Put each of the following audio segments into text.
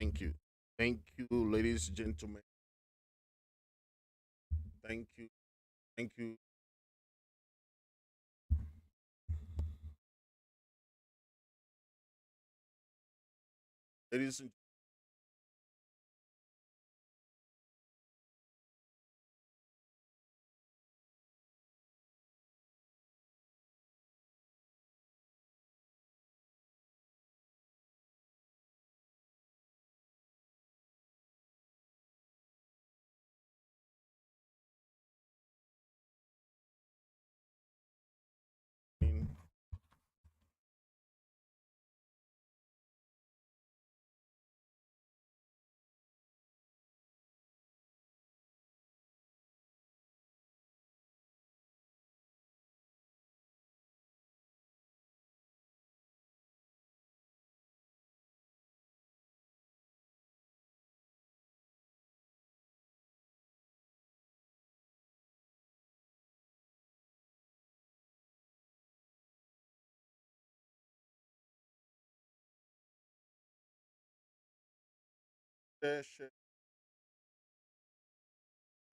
Thank you. Thank you, ladies and gentlemen. Thank you. Thank you. Ladies and gentlemen,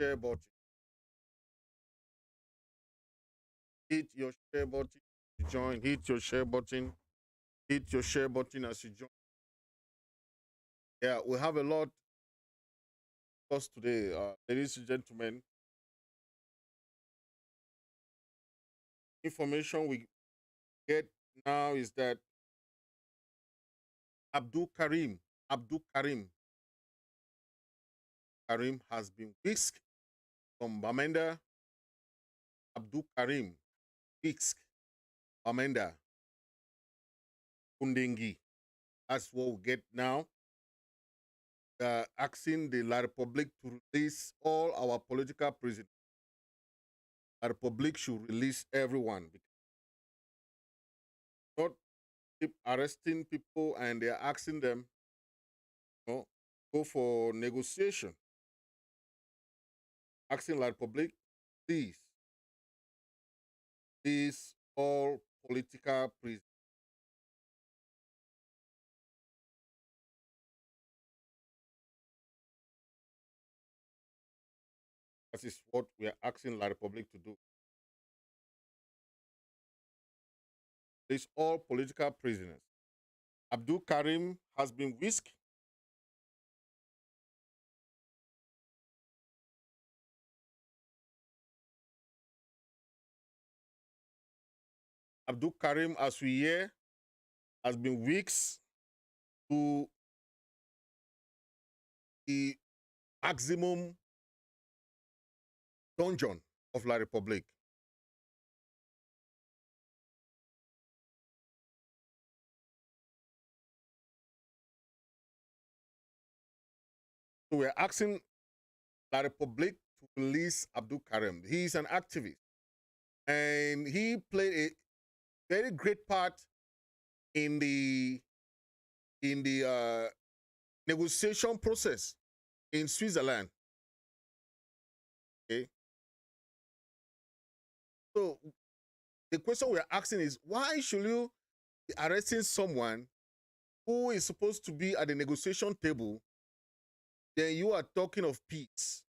share button. Hit your share button to join. Hit your share button. Hit your share button as you join. Yeah, we have a lot for us today, ladies and gentlemen. Information we get now is that Abdul Karim has been whisked from Bamenda. Abdul Karim whisked Bamenda Kondengui. That's what we get now. Asking the La Republic to release all our political prisoners. La Republic should release everyone. Not keep arresting people and they're asking them, go for negotiation. Asking La Republic, please, please, all political prisoners. That is what we are asking La Republic to do. Release all political prisoners. Abdul Karim has been whisked. Abdul Karim, as we hear, has been whisked to the maximum dungeon of La Republic. So we're asking La Republic to release Abdul Karim. He's an activist and he played a very great part in the negotiation process in Switzerland. Okay. So the question we're asking is why should you be arresting someone who is supposed to be at the negotiation table? Then you are talking of peace.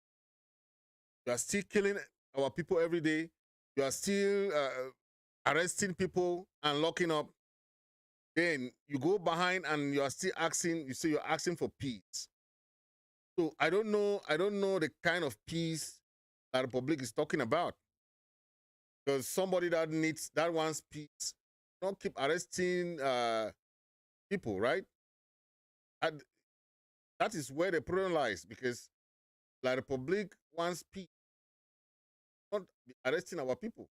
You are still killing our people every day. You are still arresting people and locking up. Then you go behind and you are still asking, you say you're asking for peace. So I don't know the kind of peace that Republic is talking about. Because somebody that wants peace, don't keep arresting people, right? And that is where the problem lies, because La Republic wants peace, not be arresting our people.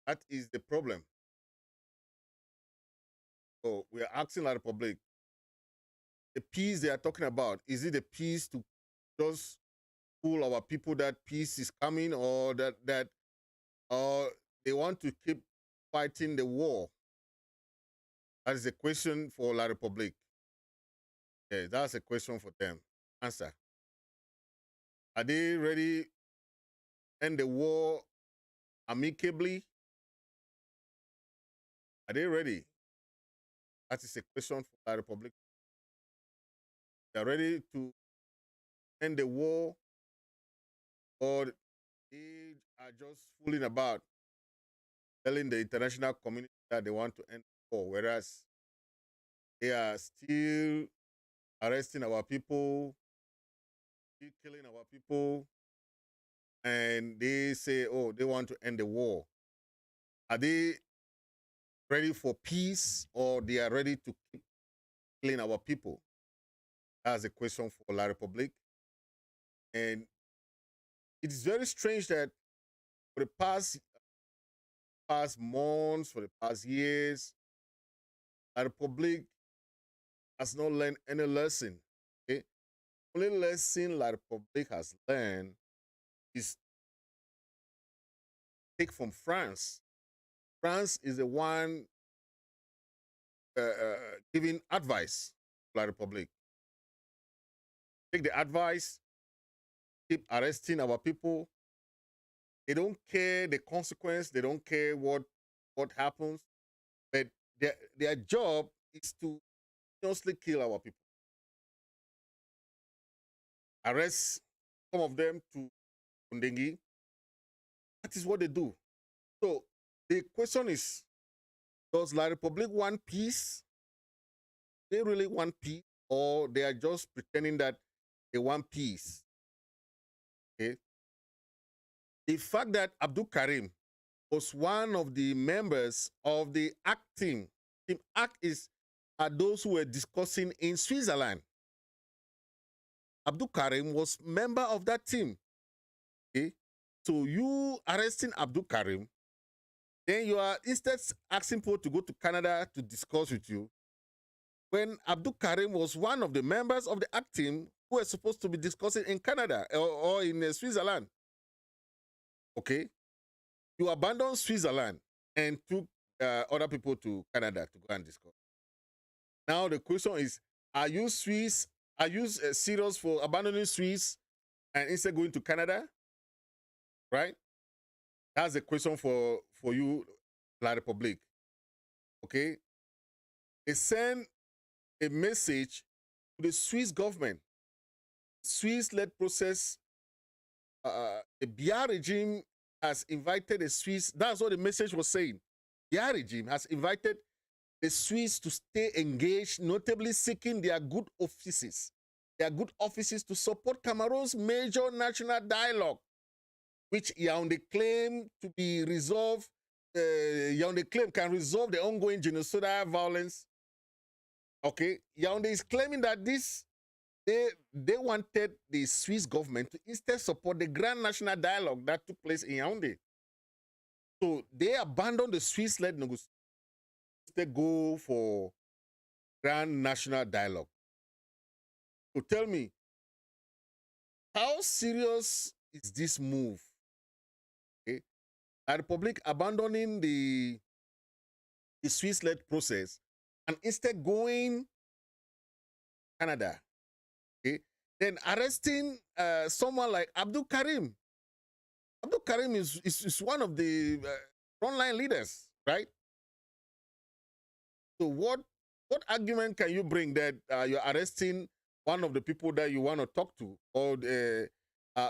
That is the problem. So we are asking La Republic, the peace they are talking about, is it the peace to just fool our people that peace is coming, or that or they want to keep fighting the war? That is a question for La Republic. Yeah, that's a question for them. Answer. Are they ready to end the war amicably? Are they ready? That is a question for the Republic. They are ready to end the war, or they are just fooling about, telling the international community that they want to end the war, whereas they are still arresting our people, still killing our people, and they say, oh, they want to end the war. Are they ready for peace, or they are ready to keep killing our people? That's a question for La Republique. And it is very strange that for the past months, for the past years, La Republique has not learned any lesson. Okay? Only lesson La Republique has learned is take from France. France is the one giving advice to La Republique. Take the advice, keep arresting our people. They don't care the consequence. They don't care what happens. But their job is to mostly kill our people. Arrest some of them to Kondengui. That is what they do. So the question is, does La Republique want peace? They really want peace, or they are just pretending that they want peace? Okay. The fact that Abdul Karim was one of the members of the ACT team. Team ACT are those who were discussing in Switzerland. Abdul Karim was member of that team. Okay? So you arresting Abdul Karim, then you are instead asking people to go to Canada to discuss with you, when Abdul Karim was one of the members of the ACT team who were supposed to be discussing in Canada or in Switzerland. Okay? You abandoned Switzerland and took other people to Canada to go and discuss. Now the question is, are you Swiss? Are you serious for abandoning Swiss and instead going to Canada? Right? That's a question for you, La Republique. Okay? They send a message to the Swiss government. Swiss-led process, the Biya regime has invited the Swiss. That's what the message was saying. Biya regime has invited the Swiss to stay engaged, notably seeking their good offices to support Cameroon's major national dialogue, which Yaoundé claim to be resolved. Yaoundé claim can resolve the ongoing genocidal violence. Okay, Yaoundé is claiming that they wanted the Swiss government to instead support the grand national dialogue that took place in Yaoundé. So they abandoned the Swiss-led negotiations. They go for grand national dialogue. So tell me, how serious is this move? Okay, La Republique abandoning the Swiss-led process and instead going Canada. Okay, then arresting someone like Abdul Karim. Abdul Karim is one of the frontline leaders, right? So what argument can you bring that you're arresting one of the people that you want to talk to, or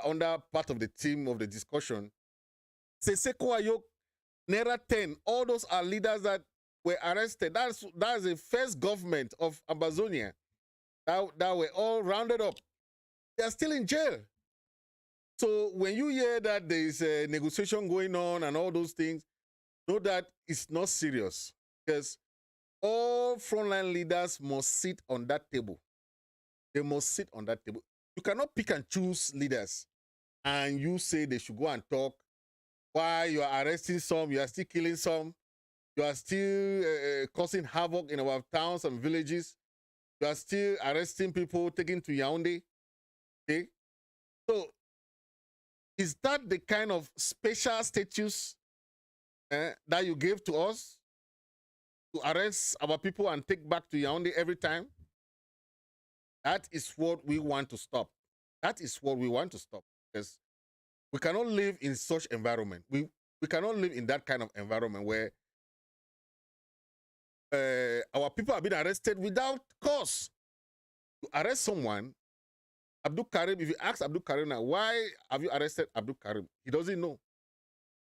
under part of the team of the discussion? Seseko Ayok, Nera 10, all those are leaders that were arrested. That's the first government of Ambazonian that were all rounded up. They are still in jail. So when you hear that there is a negotiation going on and all those things, know that it's not serious, because all frontline leaders must sit on that table. They must sit on that table. You cannot pick and choose leaders and you say they should go and talk while you are arresting some, you are still killing some, you are still causing havoc in our towns and villages, you are still arresting people, taking to Yaoundé. Okay? So is that the kind of special status that you gave to us, to arrest our people and take back to Yaoundé every time? That is what we want to stop. That is what we want to stop, because we cannot live in such environment. We cannot live in that kind of environment where our people have been arrested without cause. To arrest someone, Abdul Karim, if you ask Abdul Karim now, why have you arrested Abdul Karim? He doesn't know.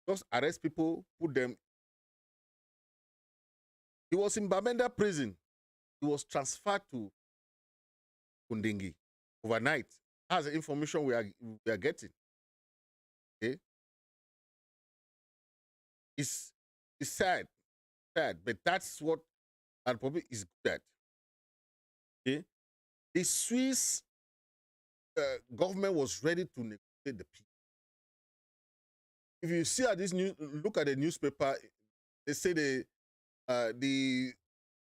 Just arrest people, put them. He was in Bamenda prison. He was transferred to Kondengui overnight. That's the information we are getting. Okay, it's sad, but that's what our public is good at. Okay, the Swiss government was ready to negotiate the peace. If you see at this news, look at the newspaper. They say the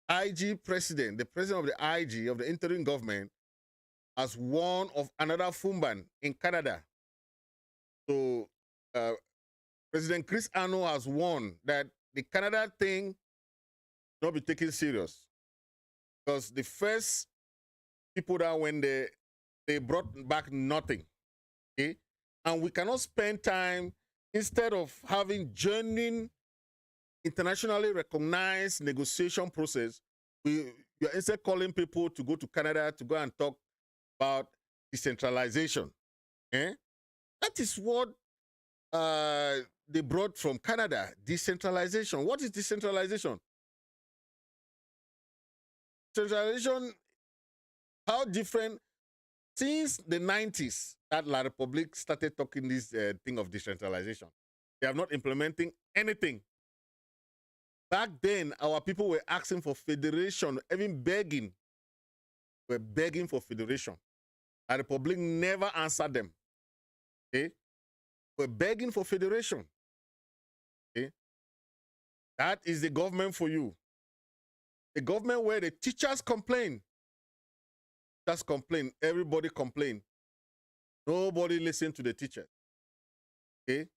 IG president, the president of the IG of the interim government, has warned of another Fumban in Canada. So President Chris Ano has warned that the Canada thing will not be taken serious, because the first people that when they brought back nothing. Okay, and we cannot spend time, instead of having genuine, internationally recognized negotiation process, you're instead calling people to go to Canada to go and talk about decentralization. Okay? That is what they brought from Canada, decentralization. What is decentralization? Decentralization, how different, since the 90s that La Republique started talking this thing of decentralization. They are not implementing anything. Back then, our people were asking for federation, even begging. Were begging for federation. La Republique never answered them. Okay? We're begging for federation. Okay? That is the government for you. The government where the teachers complain. Teachers complain. Everybody complain. Nobody listen to the teacher. Okay?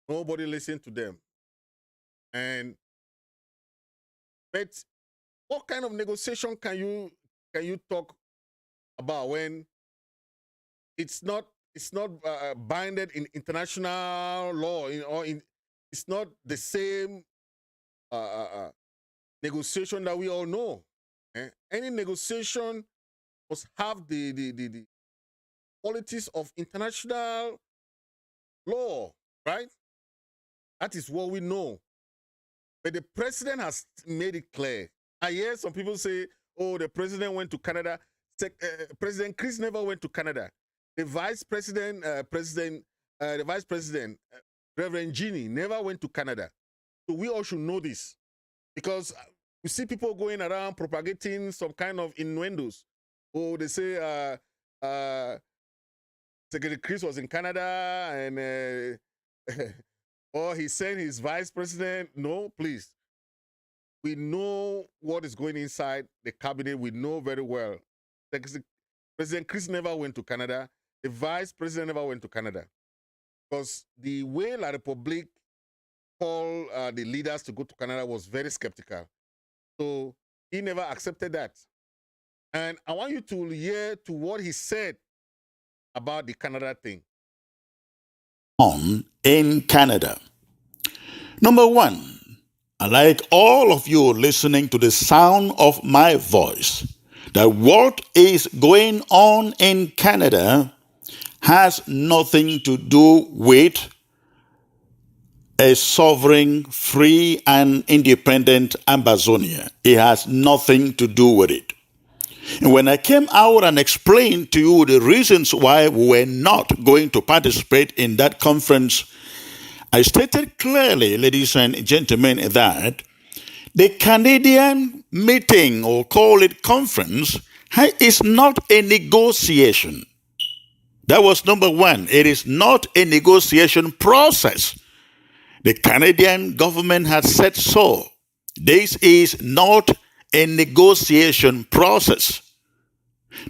Nobody listen to them. But what kind of negotiation can you talk about when it's not binded in international law, it's not the same negotiation that we all know. Any negotiation must have the qualities of international law, right? That is what we know. But the president has made it clear. I hear some people say, oh, the president went to Canada. President Chris never went to Canada. The vice president, Reverend Ginny, never went to Canada. So we all should know this, because we see people going around propagating some kind of innuendos. Oh, they say Secretary Chris was in Canada and or he sent his vice president. No, please. We know what is going inside the cabinet. We know very well. President Chris never went to Canada. The vice president never went to Canada. Because the way La Republique called the leaders to go to Canada was very skeptical. So he never accepted that. And I want you to hear to what he said about the Canada thing. On in Canada. Number one, I like all of you listening to the sound of my voice, that what is going on in Canada has nothing to do with a sovereign, free, and independent Ambazonia. It has nothing to do with it. And when I came out and explained to you the reasons why we were not going to participate in that conference, I stated clearly, ladies and gentlemen, that the Canadian meeting, or call it conference, is not a negotiation. That was number one. It is not a negotiation process. The Canadian government has said so. This is not a negotiation process.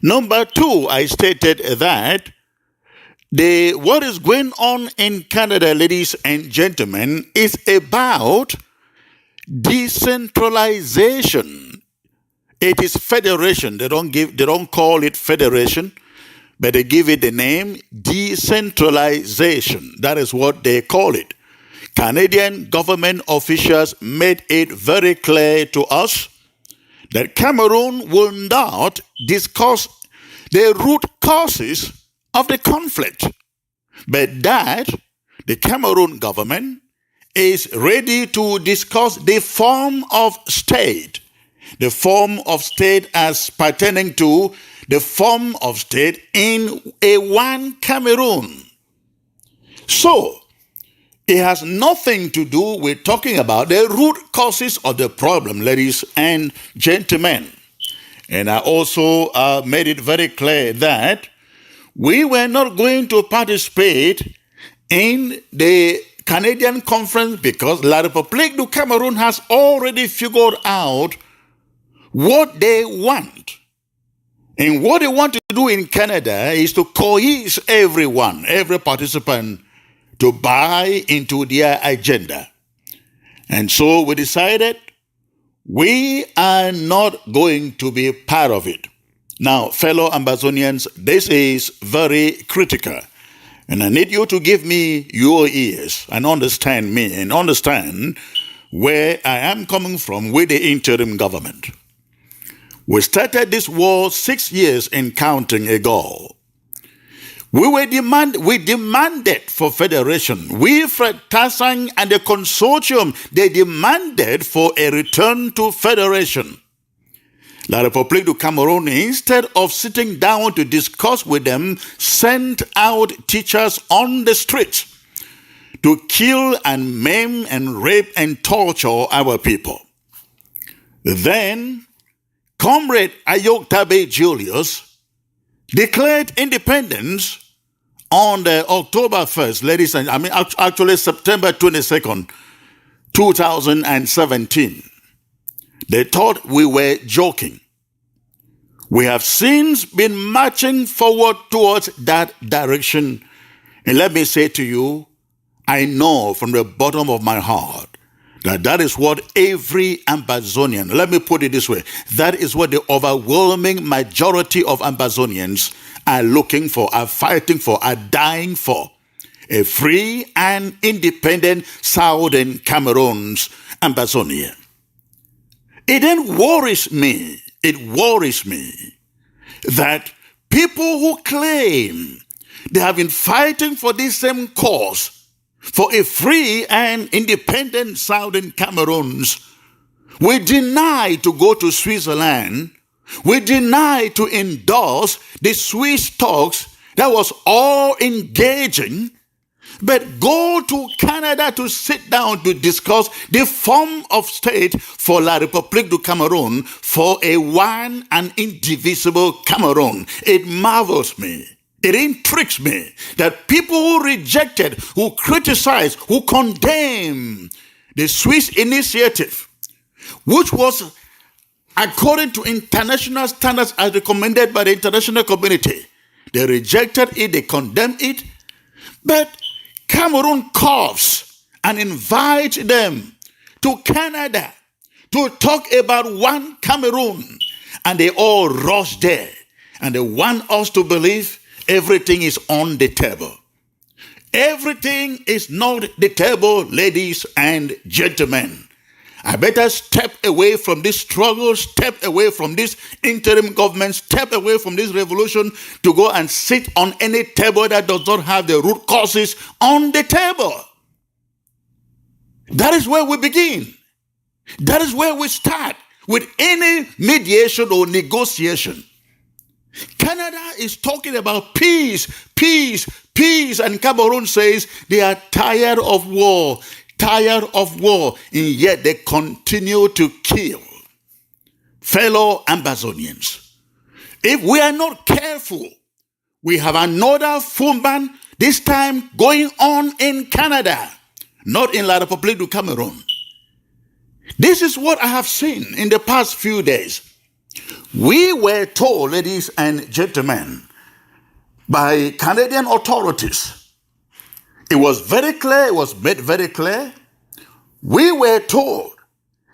Number two, I stated that what is going on in Canada, ladies and gentlemen, is about decentralization. It is federation. They don't call it federation, but they give it the name decentralization. That is what they call it. Canadian government officials made it very clear to us that Cameroon will not discuss the root causes of the conflict, but that the Cameroon government is ready to discuss the form of state as pertaining to the form of state in a one Cameroon. So, it has nothing to do with talking about the root causes of the problem, ladies and gentlemen. And I also made it very clear that we were not going to participate in the Canadian conference because La République du Cameroon has already figured out what they want. And what they want to do in Canada is to coerce everyone, every participant, to buy into their agenda. And so we decided we are not going to be part of it. Now, fellow Ambazonians, this is very critical. And I need you to give me your ears and understand me and understand where I am coming from with the interim government. We started this war 6 years and counting ago. We demanded for federation. We, Fred Tassang and the consortium, they demanded for a return to federation. La République du Cameroon, instead of sitting down to discuss with them, sent out teachers on the streets to kill and maim and rape and torture our people. Then, Comrade Ayok Tabe Julius declared independence on the October 1st, ladies and actually September 22nd, 2017. They thought we were joking. We have since been marching forward towards that direction. And let me say to you, I know from the bottom of my heart that is what every Ambazonian, let me put it this way, that is what the overwhelming majority of Ambazonians are looking for, are fighting for, are dying for. A free and independent Southern Cameroon's Ambazonia. It then worries me that people who claim they have been fighting for this same cause, for a free and independent Southern Cameroons, we deny to go to Switzerland. We deny to endorse the Swiss talks that was all engaging, but go to Canada to sit down to discuss the form of state for La République du Cameroon, for a one and indivisible Cameroon. It marvels me. It intrigues me that people who rejected, who criticized, who condemned the Swiss initiative, which was according to international standards as recommended by the international community, they rejected it, they condemned it, but Cameroon calls and invites them to Canada to talk about one Cameroon, and they all rush there, and they want us to believe everything is on the table. Everything is not the table, ladies and gentlemen. I better step away from this struggle, step away from this interim government, step away from this revolution to go and sit on any table that does not have the root causes on the table. That is where we begin. That is where we start with any mediation or negotiation. Canada is talking about peace, and Cameroon says they are tired of war, and yet they continue to kill. Fellow Ambazonians, if we are not careful, we have another Fumban, this time going on in Canada, not in La République du Cameroon. This is what I have seen in the past few days. We were told, ladies and gentlemen, by Canadian authorities, it was very clear, it was made very clear, we were told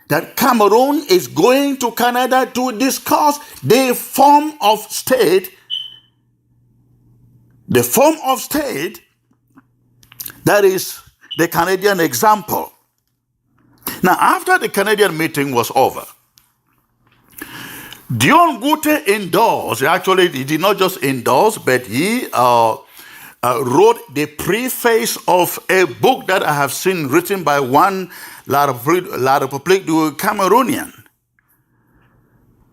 that Cameroon is going to Canada to discuss the form of state that the Canadian example. Now, after the Canadian meeting was over, Dion Gute endorsed, actually, he did not just endorse, but he wrote the preface of a book that I have seen written by one La République du Cameroonian.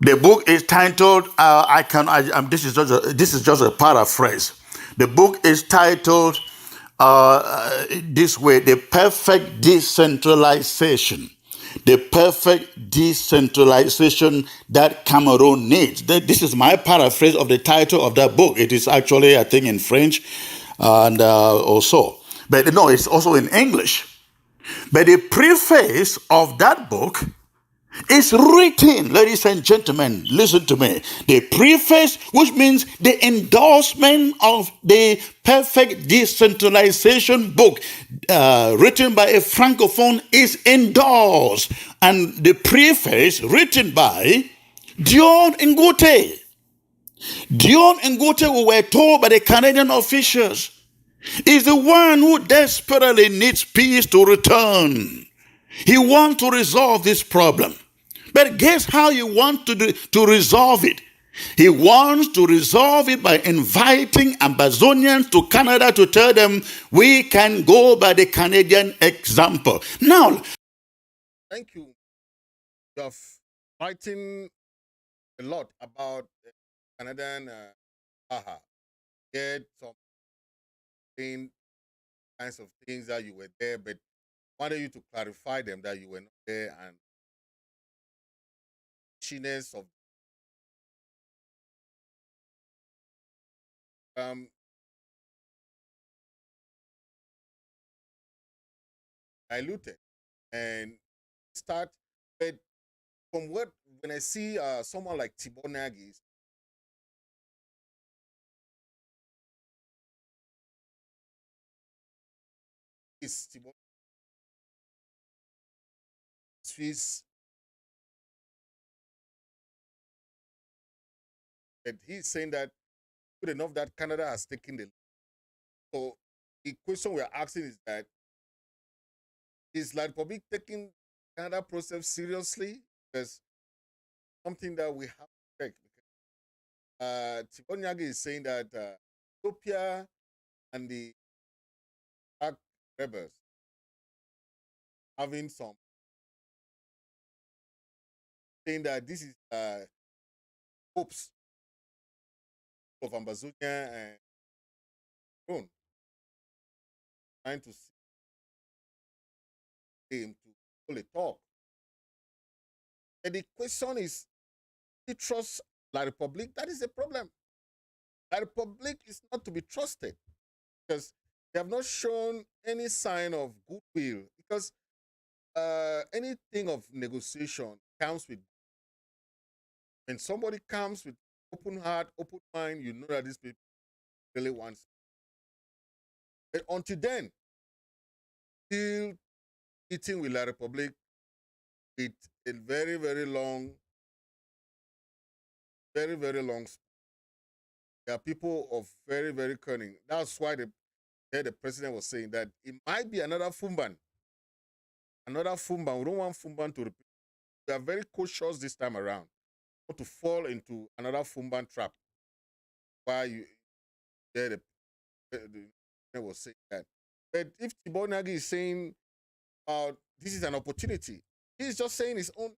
The book is titled, this is just a paraphrase. The book is titled this way: The Perfect Decentralization. The perfect decentralization that Cameroon needs. This is my paraphrase of the title of that book. It is actually, I think, in French and also. But no, it's also in English. But the preface of that book is written, ladies and gentlemen, listen to me. The preface, which means the endorsement of the perfect decentralization book written by a francophone, is endorsed. And the preface written by Dion Ngute. Dion Ngute, we were told by the Canadian officials, is the one who desperately needs peace to return. He wants to resolve this problem. But guess how he wants to resolve it? He wants to resolve it by inviting Ambazonians to Canada to tell them we can go by the Canadian example. Now, thank you. You are fighting a lot about the Canadian get some kinds of things that you were there, but wanted you to clarify them that you were not there, and chiness of diluted and start. But from what when I see someone like Tibor Nagy is Tibor Swiss, but he's saying that good enough that Canada has taken the lead. So the question we are asking is that is La Republic taking Canada process seriously? Because something that we have to check. Tibor Nagy is saying that Ethiopia and the Iraq rebels having some saying that this is hopes of Ambazonian and Rome trying to see him to hold a talk. And the question is, do you trust La Republic? That is the problem. La Republic is not to be trusted because they have not shown any sign of goodwill. Because anything of negotiation comes with when somebody comes with open heart, open mind, you know that these people really wants. But until then, still eating with La Republic with a very, very long, very, very long. There are people of very, very cunning. That's why the president was saying that it might be another Fumban. Another Fumban. We don't want Fumban to repeat. We are very cautious this time around, not to fall into another Fumban trap. Why you there the was saying that. But if Tibor Nagy is saying this is an opportunity, he's just saying his own,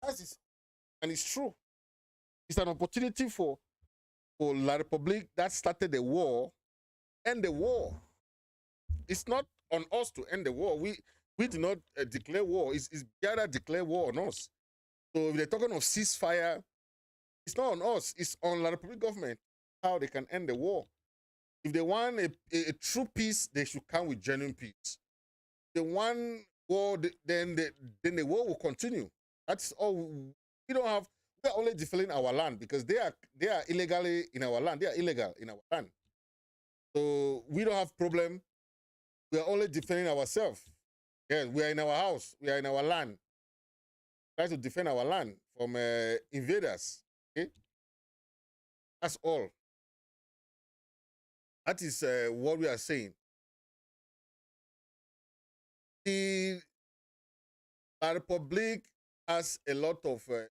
and it's true. It's an opportunity for La Republique that started the war, end the war. It's not on us to end the war. We do not declare war. It's Biara declare war on us. So if they're talking of ceasefire, it's not on us. It's on La Republique government how they can end the war. If they want a true peace, they should come with genuine peace. The one war, then the war will continue. That's all. We don't have. We are only defending our land because they are illegally in our land. They are illegal in our land. So we don't have problem. We are only defending ourselves. Yes, we are in our house. We are in our land. Try to defend our land from invaders. Okay, that's all. That is what we are saying. the La Republic has a lot of the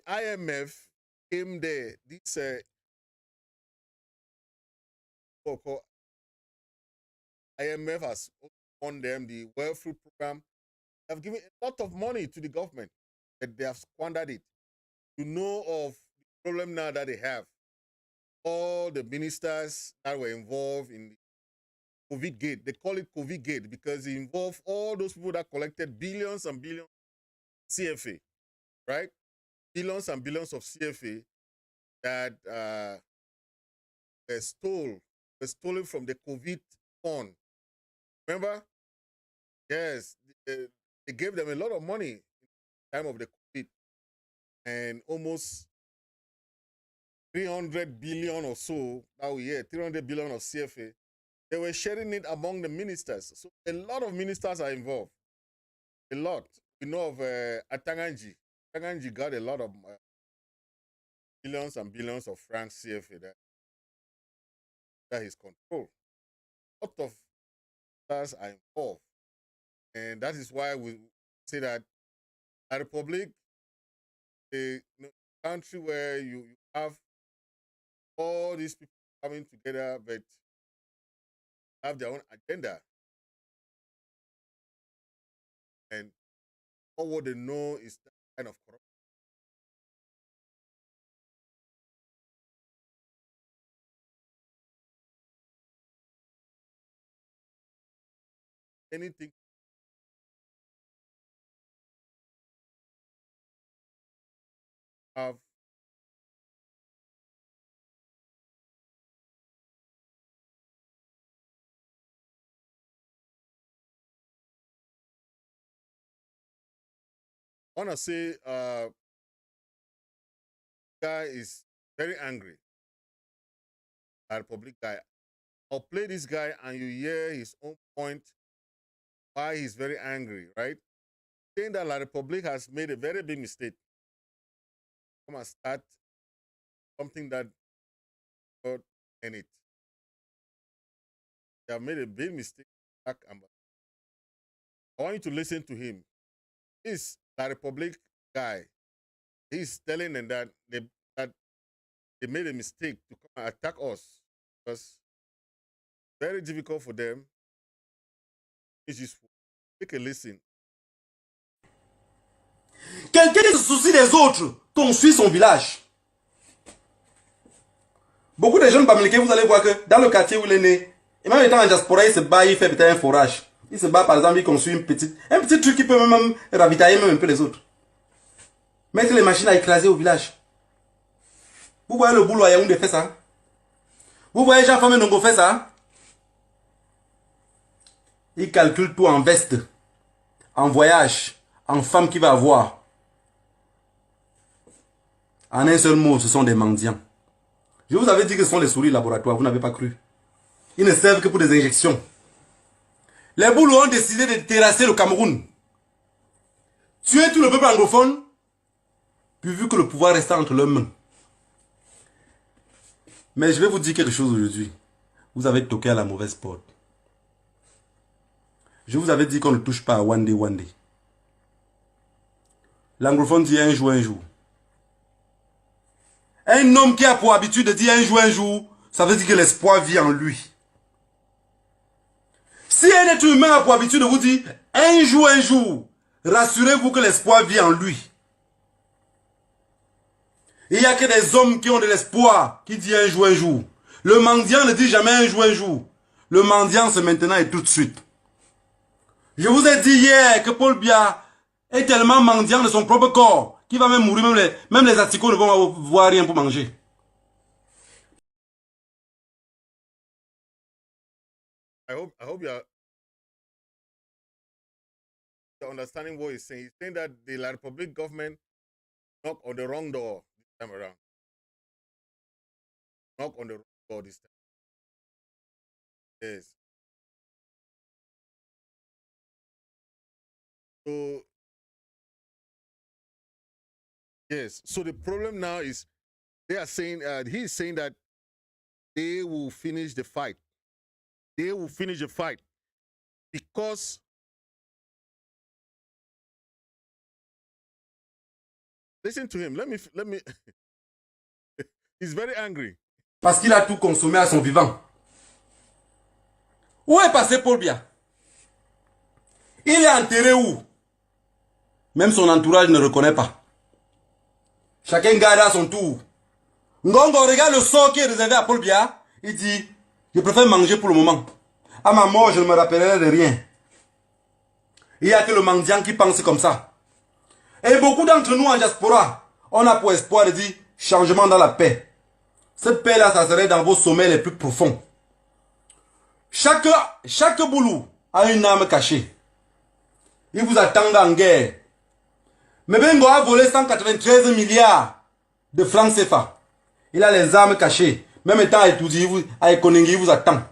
IMF came there. This IMF has on them the welfare program. They have given a lot of money to the government, but they have squandered it. You know of the problem now that they have. All the ministers that were involved in the COVID gate, they call it COVID gate because it involved all those people that collected billions and billions CFA, right? Billions and billions of CFA that were stolen from the COVID fund. Remember? Yes, they gave them a lot of money in the time of the COVID, and almost 300 billion or so, now we hear 300 billion of CFA. They were sharing it among the ministers. So a lot of ministers are involved. A lot. We know of Atanganji. Atanganji got a lot of billions and billions of francs CFA that his control. A lot of ministers are involved. And that is why we say that a republic, a country where you have all these people coming together, but have their own agenda. And all what they know is that kind of corruption. Anything have I want to say guy is very angry. A Republic guy. I'll play this guy and you hear his own point why he's very angry, right? Saying that La Republic has made a very big mistake. Come and start something that got in it. They have made a big mistake. I want you to listen to him. This La Republic guy, he's telling them that they made a mistake to come and attack us because very difficult for them. It's useful. Take a listen. Quelqu'un qui se soucie des autres construit son village. Beaucoup de jeunes bamilekés, vous allez voir que dans le quartier où il est né, et même étant en diaspora, il se bat, il fait peut-être un forage. Il se bat, par exemple, il construit un petit truc qui peut même ravitailler même un peu les autres. Mettre les machines à écraser au village. Vous voyez le boulot à Yaoundé fait ça. Vous voyez Jean-Famé Nongo fait ça. Il calcule tout en veste, en voyage, en femme qu'il va avoir. En un seul mot, ce sont des mendiants. Je vous avais dit que ce sont les souris laboratoires, vous n'avez pas cru. Ils ne servent que pour des injections. Les boulots ont décidé de terrasser le Cameroun. Tuer tout le peuple anglophone, puis vu que le pouvoir reste entre leurs mains. Mais je vais vous dire quelque chose aujourd'hui. Vous avez toqué à la mauvaise porte. Je vous avais dit qu'on ne touche pas à one day. L'anglophone dit un jour. Un homme qui a pour habitude de dire un jour, ça veut dire que l'espoir vit en lui. Si un être humain a pour habitude de vous dire un jour, rassurez-vous que l'espoir vit en lui. Il n'y a que des hommes qui ont de l'espoir qui disent un jour. Le mendiant ne dit jamais un jour. Le mendiant, c'est maintenant et tout de suite. Je vous ai dit hier que Paul Biya est tellement mendiant de son propre corps qu'il va même mourir, même les asticots ne vont voir rien pour manger. I hope you're understanding what he's saying. He's saying that the La Republic government knocked on the wrong door this time around. Knock on the wrong door this time. Yes. So yes. So the problem now is they are saying he's saying that they will finish the fight. They will finish the fight because Listen to him. Let me. He's very angry. Parce qu'il a tout consommé à son vivant. Où est passé Paul Biya? Il est enterré où? Même son entourage ne reconnaît pas. Chacun garde à son tour. Ngongo regarde le sort qui est réservé à Paul Biya. Il dit, je préfère manger pour le moment. À ma mort, je ne me rappellerai de rien. Il n'y a que le mendiant qui pense comme ça. Et beaucoup d'entre nous en diaspora, on a pour espoir de dire changement dans la paix. Cette paix-là, ça serait dans vos sommets les plus profonds. Chaque boulot a une âme cachée. Il vous attend en guerre. Mais Bengo a volé 193 milliards de francs CFA. Il a les armes cachées. Même étant à Kondengui, il vous attend.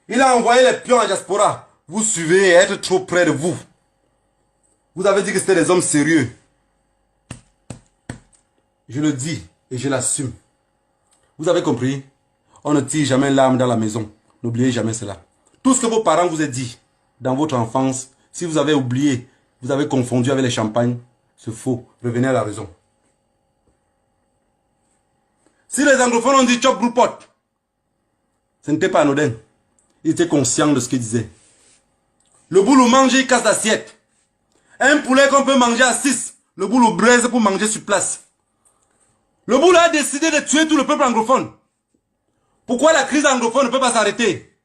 Il a envoyé les pions en diaspora. Vous suivez et être trop près de vous. Vous avez dit que c'était des hommes sérieux. Je le dis et je l'assume. Vous avez compris? On ne tire jamais l'arme dans la maison. N'oubliez jamais cela. Tout ce que vos parents vous ont dit dans votre enfance, si vous avez oublié, vous avez confondu avec les champagnes, c'est faux. Revenez à la raison. Si les anglophones ont dit chop pot, ce n'était pas anodin. Ils étaient conscients de ce qu'ils disaient. Le boulot mange, il casse l'assiette. Un poulet qu'on peut manger à 6, le boulot braise pour manger sur place. Le boulot a décidé de tuer tout le peuple anglophone. Pourquoi la crise anglophone ne peut pas s'arrêter?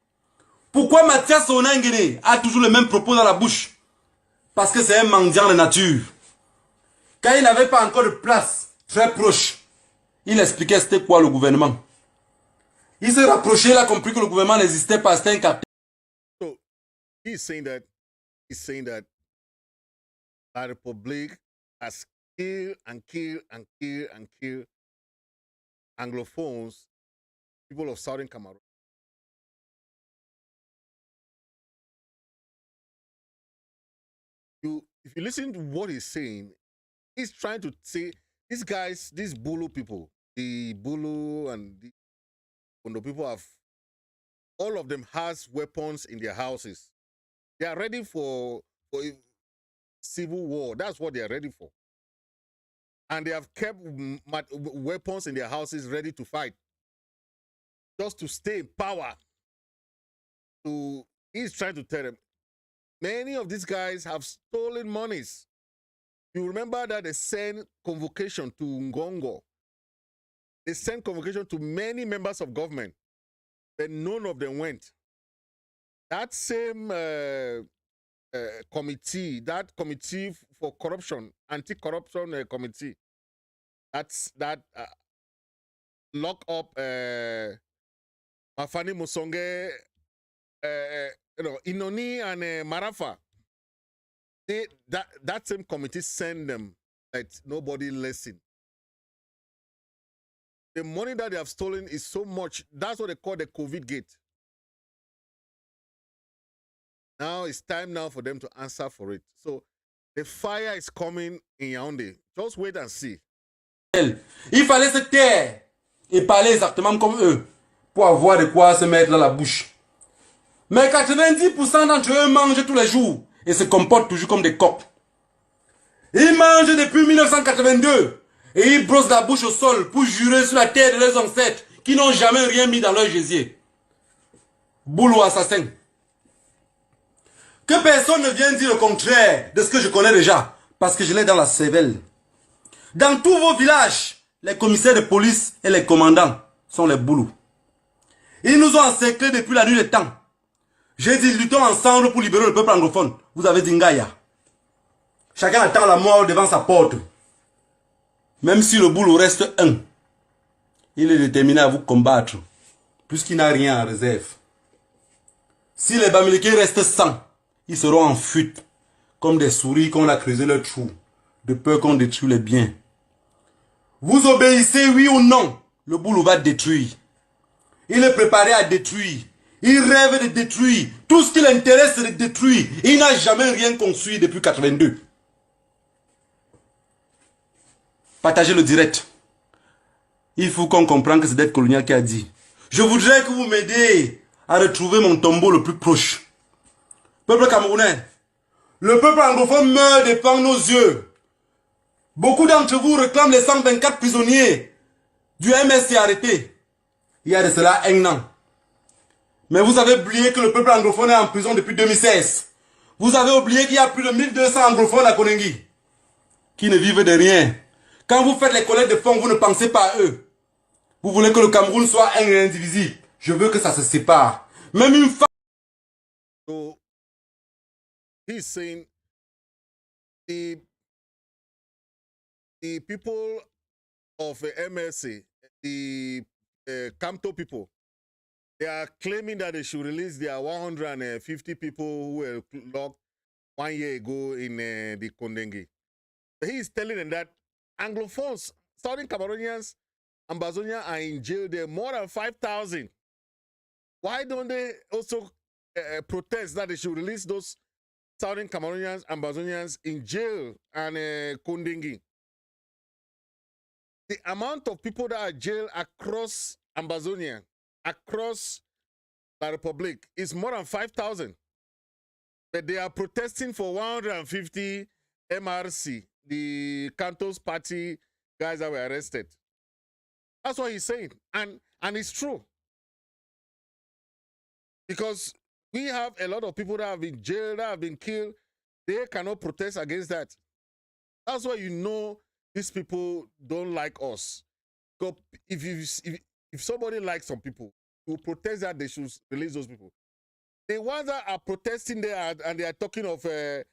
Pourquoi Mathias Onangene a toujours le même propos dans la bouche? Parce que c'est un mendiant de nature. Quand il n'avait pas encore de place très proche, il expliquait c'était quoi le gouvernement. Il s'est rapproché, il a compris que le gouvernement n'existait pas, c'était un capteur. So he's saying that the Republic has killed Anglophones, people of Southern Cameroon. If you listen to what he's saying, he's trying to say these guys, these Bulu people, the Bulu and the Kondo people have, all of them has weapons in their houses. They are ready for a civil war. That's what they are ready for. And they have kept weapons in their houses ready to fight. Just to stay in power. So he's trying to tell them, many of these guys have stolen monies. You remember that they sent convocation to Ngongo. They sent convocation to many members of government, but none of them went. That same committee, that committee for corruption, anti-corruption committee, that lock up Mafani Musonge, Inoni and Marafa. That same committee sent them that nobody listened. The money that they have stolen is so much. That's what they call the COVID gate. Now it's time now for them to answer for it. So the fire is coming in Yaoundé. Just wait and see. Il fallait se taire et parler exactement comme eux pour avoir de quoi se mettre dans la bouche. Mais 90% d'entre eux mangent tous les jours et se comportent toujours comme des coqs. Ils mangent depuis 1982 et ils brossent la bouche au sol pour jurer sur la terre de leurs ancêtres qui n'ont jamais rien mis dans leur gésier. Boulot assassin. Que personne ne vienne dire le contraire de ce que je connais déjà, parce que je l'ai dans la cervelle. Dans tous vos villages, les commissaires de police et les commandants sont les boulous. Ils nous ont encerclés depuis la nuit des temps. J'ai dit, luttons ensemble pour libérer le peuple anglophone. Vous avez dit Ngaya. Chacun attend la mort devant sa porte. Même si le boulot reste un, il est déterminé à vous combattre, puisqu'il n'a rien en réserve. Si les Bamileke restent 100, ils seront en fuite, comme des souris qu'on a creusé leur trou, de peur qu'on détruise les biens. Vous obéissez, oui ou non, le boulot va détruire. Il est préparé à détruire. Il rêve de détruire. Tout ce qui l'intéresse, c'est de détruire. Il n'a jamais rien construit depuis 82. Partagez le direct. Il faut qu'on comprenne que c'est d'être colonial qui a dit. Je voudrais que vous m'aidiez à retrouver mon tombeau le plus proche. Peuple camerounais, le peuple anglophone meurt devant nos yeux. Beaucoup d'entre vous réclament les 124 prisonniers du MSC arrêtés. Il y a de cela un an. Mais vous avez oublié que le peuple anglophone est en prison depuis 2016. Vous avez oublié qu'il y a plus de 1200 anglophones à Kondengui qui ne vivent de rien. Quand vous faites les collectes de fonds, vous ne pensez pas à eux. Vous voulez que le Cameroun soit un et indivisible. Je veux que ça se sépare. Même une femme... So he's saying the people of MSC, the Kamto people, they are claiming that they should release their 150 people who were locked 1 year ago in the Kondengui. He is telling them that Anglophones, Southern Cameroonians, Ambazonian are in jail there, more than 5,000. Why don't they also protest that they should release those Southern Cameroonians, Ambazonians in jail and Kondengui? The amount of people that are jailed across Ambazonia, across the Republic, is more than 5,000. But they are protesting for 150 MRC, the Cantos Party guys that were arrested. That's what he's saying. And it's true. Because we have a lot of people that have been jailed, that have been killed. They cannot protest against that. That's why you know these people don't like us. So if somebody likes some people, who protest that they should release those people. The ones that are protesting there and they are talking of they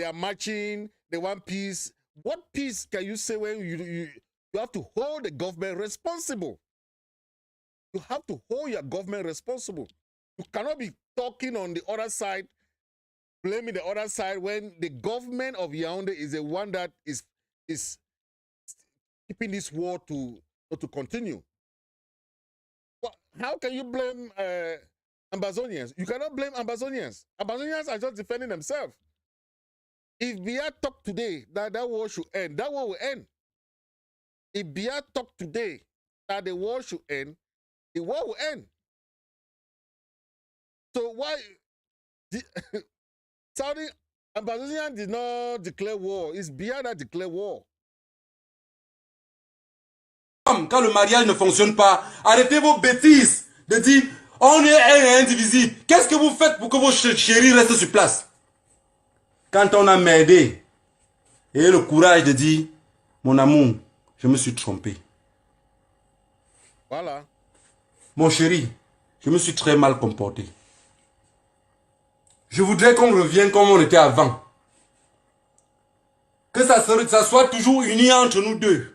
are marching, they want peace. What peace can you say when you have to hold the government responsible? You have to hold your government responsible. You cannot be talking on the other side, blaming the other side when the government of Yaoundé is the one that is keeping this war to continue. Well, how can you blame Ambazonians? You cannot blame Ambazonians. Ambazonians are just defending themselves. If Biya talk today that war should end, that war will end. If Biya talk today that the war should end, the war will end. So why Saudi Ambazonian did not declare war? It's Biya that declared war. Quand le mariage ne fonctionne pas, arrêtez vos bêtises de dire on est un et indivisible. Qu'est-ce que vous faites pour que vos chéris restent sur place? Quand on a m'aidé et le courage de dire mon amour, je me suis trompé. Voilà. Mon chéri, je me suis très mal comporté. Je voudrais qu'on revienne comme on était avant. Que ça soit toujours uni entre nous deux.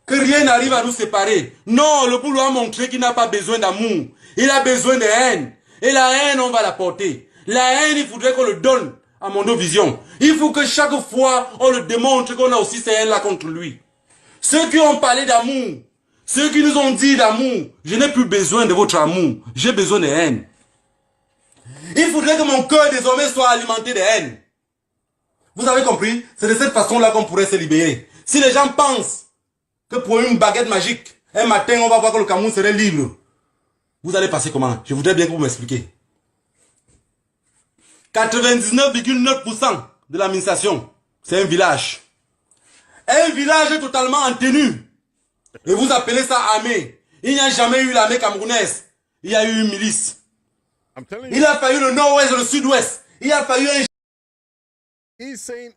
Que rien n'arrive à nous séparer. Non, le boulot a montré qu'il n'a pas besoin d'amour. Il a besoin de haine. Et la haine, on va la porter. La haine, il faudrait qu'on le donne à Mondovision. Il faut que chaque fois, on le démontre qu'on a aussi ces haines-là contre lui. Ceux qui ont parlé d'amour, ceux qui nous ont dit d'amour, je n'ai plus besoin de votre amour. J'ai besoin de haine. Il faudrait que mon cœur désormais soit alimenté de haine. Vous avez compris? C'est de cette façon-là qu'on pourrait se libérer. Si les gens pensent que pour une baguette magique, un matin, on va voir que le Cameroun serait libre, vous allez passer comment? Je voudrais bien que vous m'expliquiez. 99,9% de l'administration, c'est un village. Un village totalement en tenue. Et vous appelez ça armée. Il n'y a jamais eu l'armée camerounaise. Il y a eu une milice. Il a fallu le nord-ouest et le sud-ouest. Il a fallu un... He's saying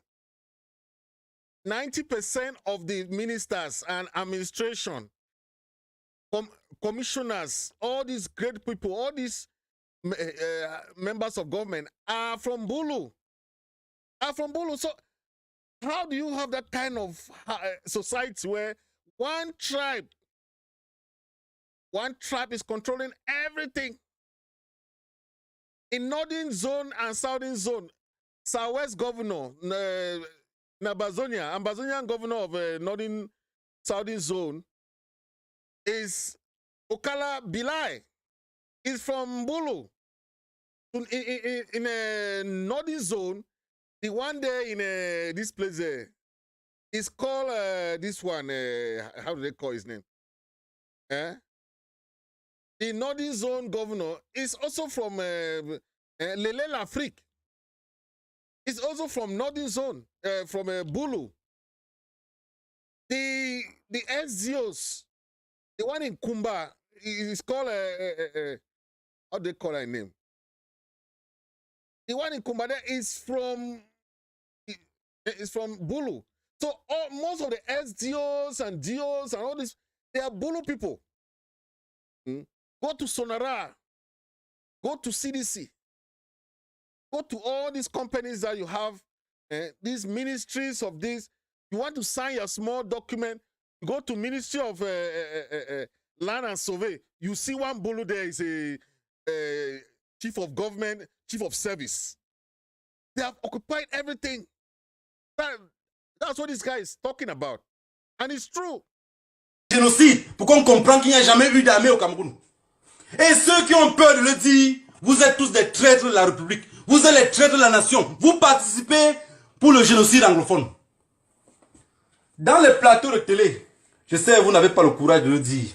90% of the ministers and administration, commissioners, all these great people, all these members of government are from Bulu. So how do you have that kind of society where one tribe is controlling everything? In northern zone and southern zone, Southwest governor, Ambazonian governor of northern southern zone is Okala Bilai. Is from Bulu. In a northern zone, the one there in this place there is called this one. How do they call his name? The northern zone governor is also from Lele L'Afrique. It's also from northern zone, from Bulu. The SDOs, the one in Kumba, is called how do they call her name? The one in Kumba there is from Bulu. So most of the SDOs and DOs and all this, they are Bulu people. Go to Sonara, go to CDC, go to all these companies that you have, these ministries of this. You want to sign your small document, go to Ministry of Land and Survey. You see one Bulu there is a chief of government, chief of service. They have occupied everything. That's what this guy is talking about. And it's true. Génocide, pour qu'on comprenne qu'il n'y a jamais eu d'armée au Cameroun. Et ceux qui ont peur de le dire, vous êtes tous des traîtres de la République. Vous êtes les traîtres de la nation. Vous participez pour le génocide anglophone. Dans les plateaux de télé, je sais vous n'avez pas le courage de le dire.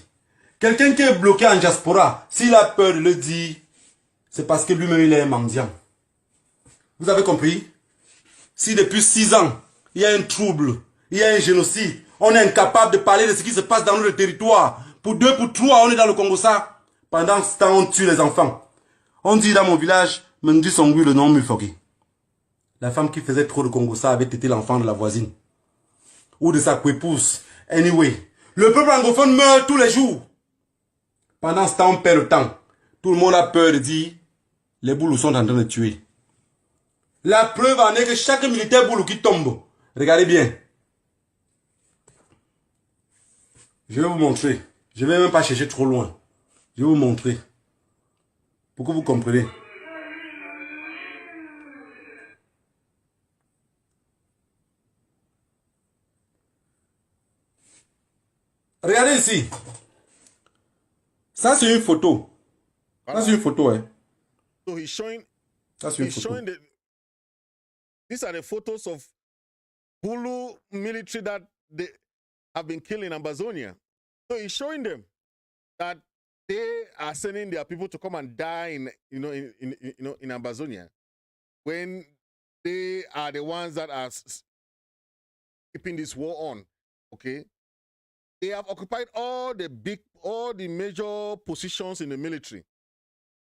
Quelqu'un qui est bloqué en diaspora, s'il a peur de le dire, c'est parce que lui-même il est un mendiant. Vous avez compris? Si depuis 6 ans, il y a un trouble, il y a un génocide, on est incapable de parler de ce qui se passe dans notre territoire. Pour 2, pour 3, on est dans le Congo ça. Pendant ce temps, on tue les enfants. On dit dans mon village, Mendi Songui le nom Mufogi. La femme qui faisait trop de Congo ça avait été l'enfant de la voisine. Ou de sa coépouse. Anyway, le peuple anglophone meurt tous les jours. Pendant ce temps, on perd le temps. Tout le monde a peur de dire, les boulous sont en train de tuer. La preuve en est que chaque militaire boulou qui tombe, regardez bien. Je vais vous montrer. Je ne vais même pas chercher trop loin. Je vais vous montrer. Pour que vous compreniez. Regardez ici. Ça, c'est une photo. Ça, c'est une photo, hein. So he's showing. Ça, c'est une He's photo. showing these are the photos of Bulu military that they have been killing in Ambazonia. So he's showing them that they are sending their people to come and die in Ambazonia when they are the ones that are keeping this war on. Okay, they have occupied all the major positions in the military.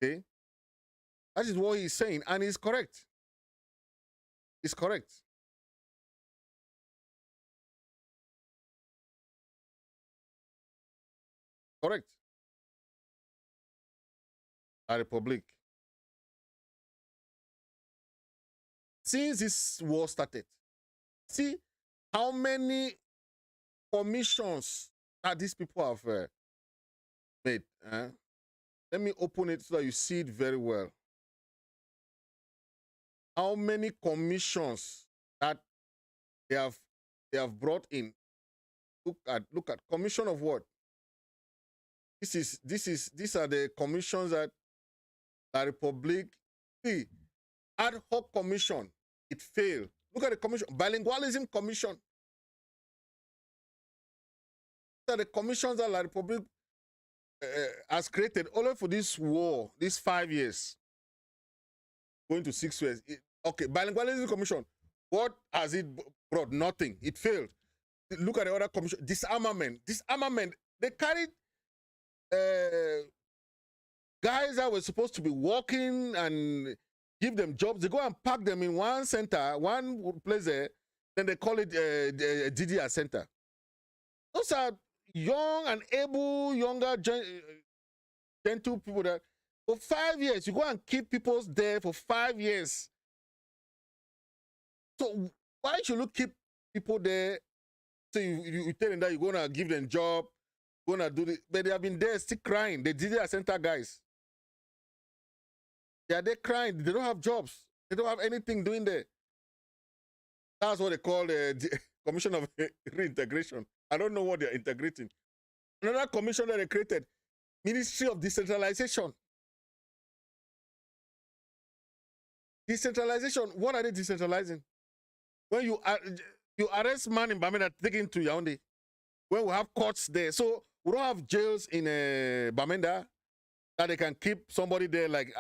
Okay, that is what he's saying, and he's correct. It's correct. Correct. La Republic. Since this war started, see how many commissions that these people have made. Let me open it so that you see it very well. How many commissions that they have brought in? Look at commission of what? These are the commissions that La Republic, see, ad hoc commission, it failed. Look at the commission, bilingualism commission. These are the commissions that La Republic has created only for this war, these 5 years, going to 6 years. Okay, bilingualism commission, what has it brought? Nothing. It failed. Look at the other commission, disarmament. Disarmament, they carried guys that were supposed to be working and give them jobs. They go and pack them in one center, one place there, then they call it DDR center. Those are young and able, younger, gentle people that for 5 years, you go and keep people there for 5 years. So why should you keep people there? So you tell them that you're going to give them job, going to do this, but they have been there still crying. The DDR center guys, they are there crying. They don't have jobs. They don't have anything doing there. That's what they call the Commission of Reintegration. I don't know what they're integrating. Another commission that they created, Ministry of Decentralization. Decentralization, what are they decentralizing? When you arrest man in Bamenda, take him to Yaoundé, when we have courts there. So we don't have jails in Bamenda that they can keep somebody there like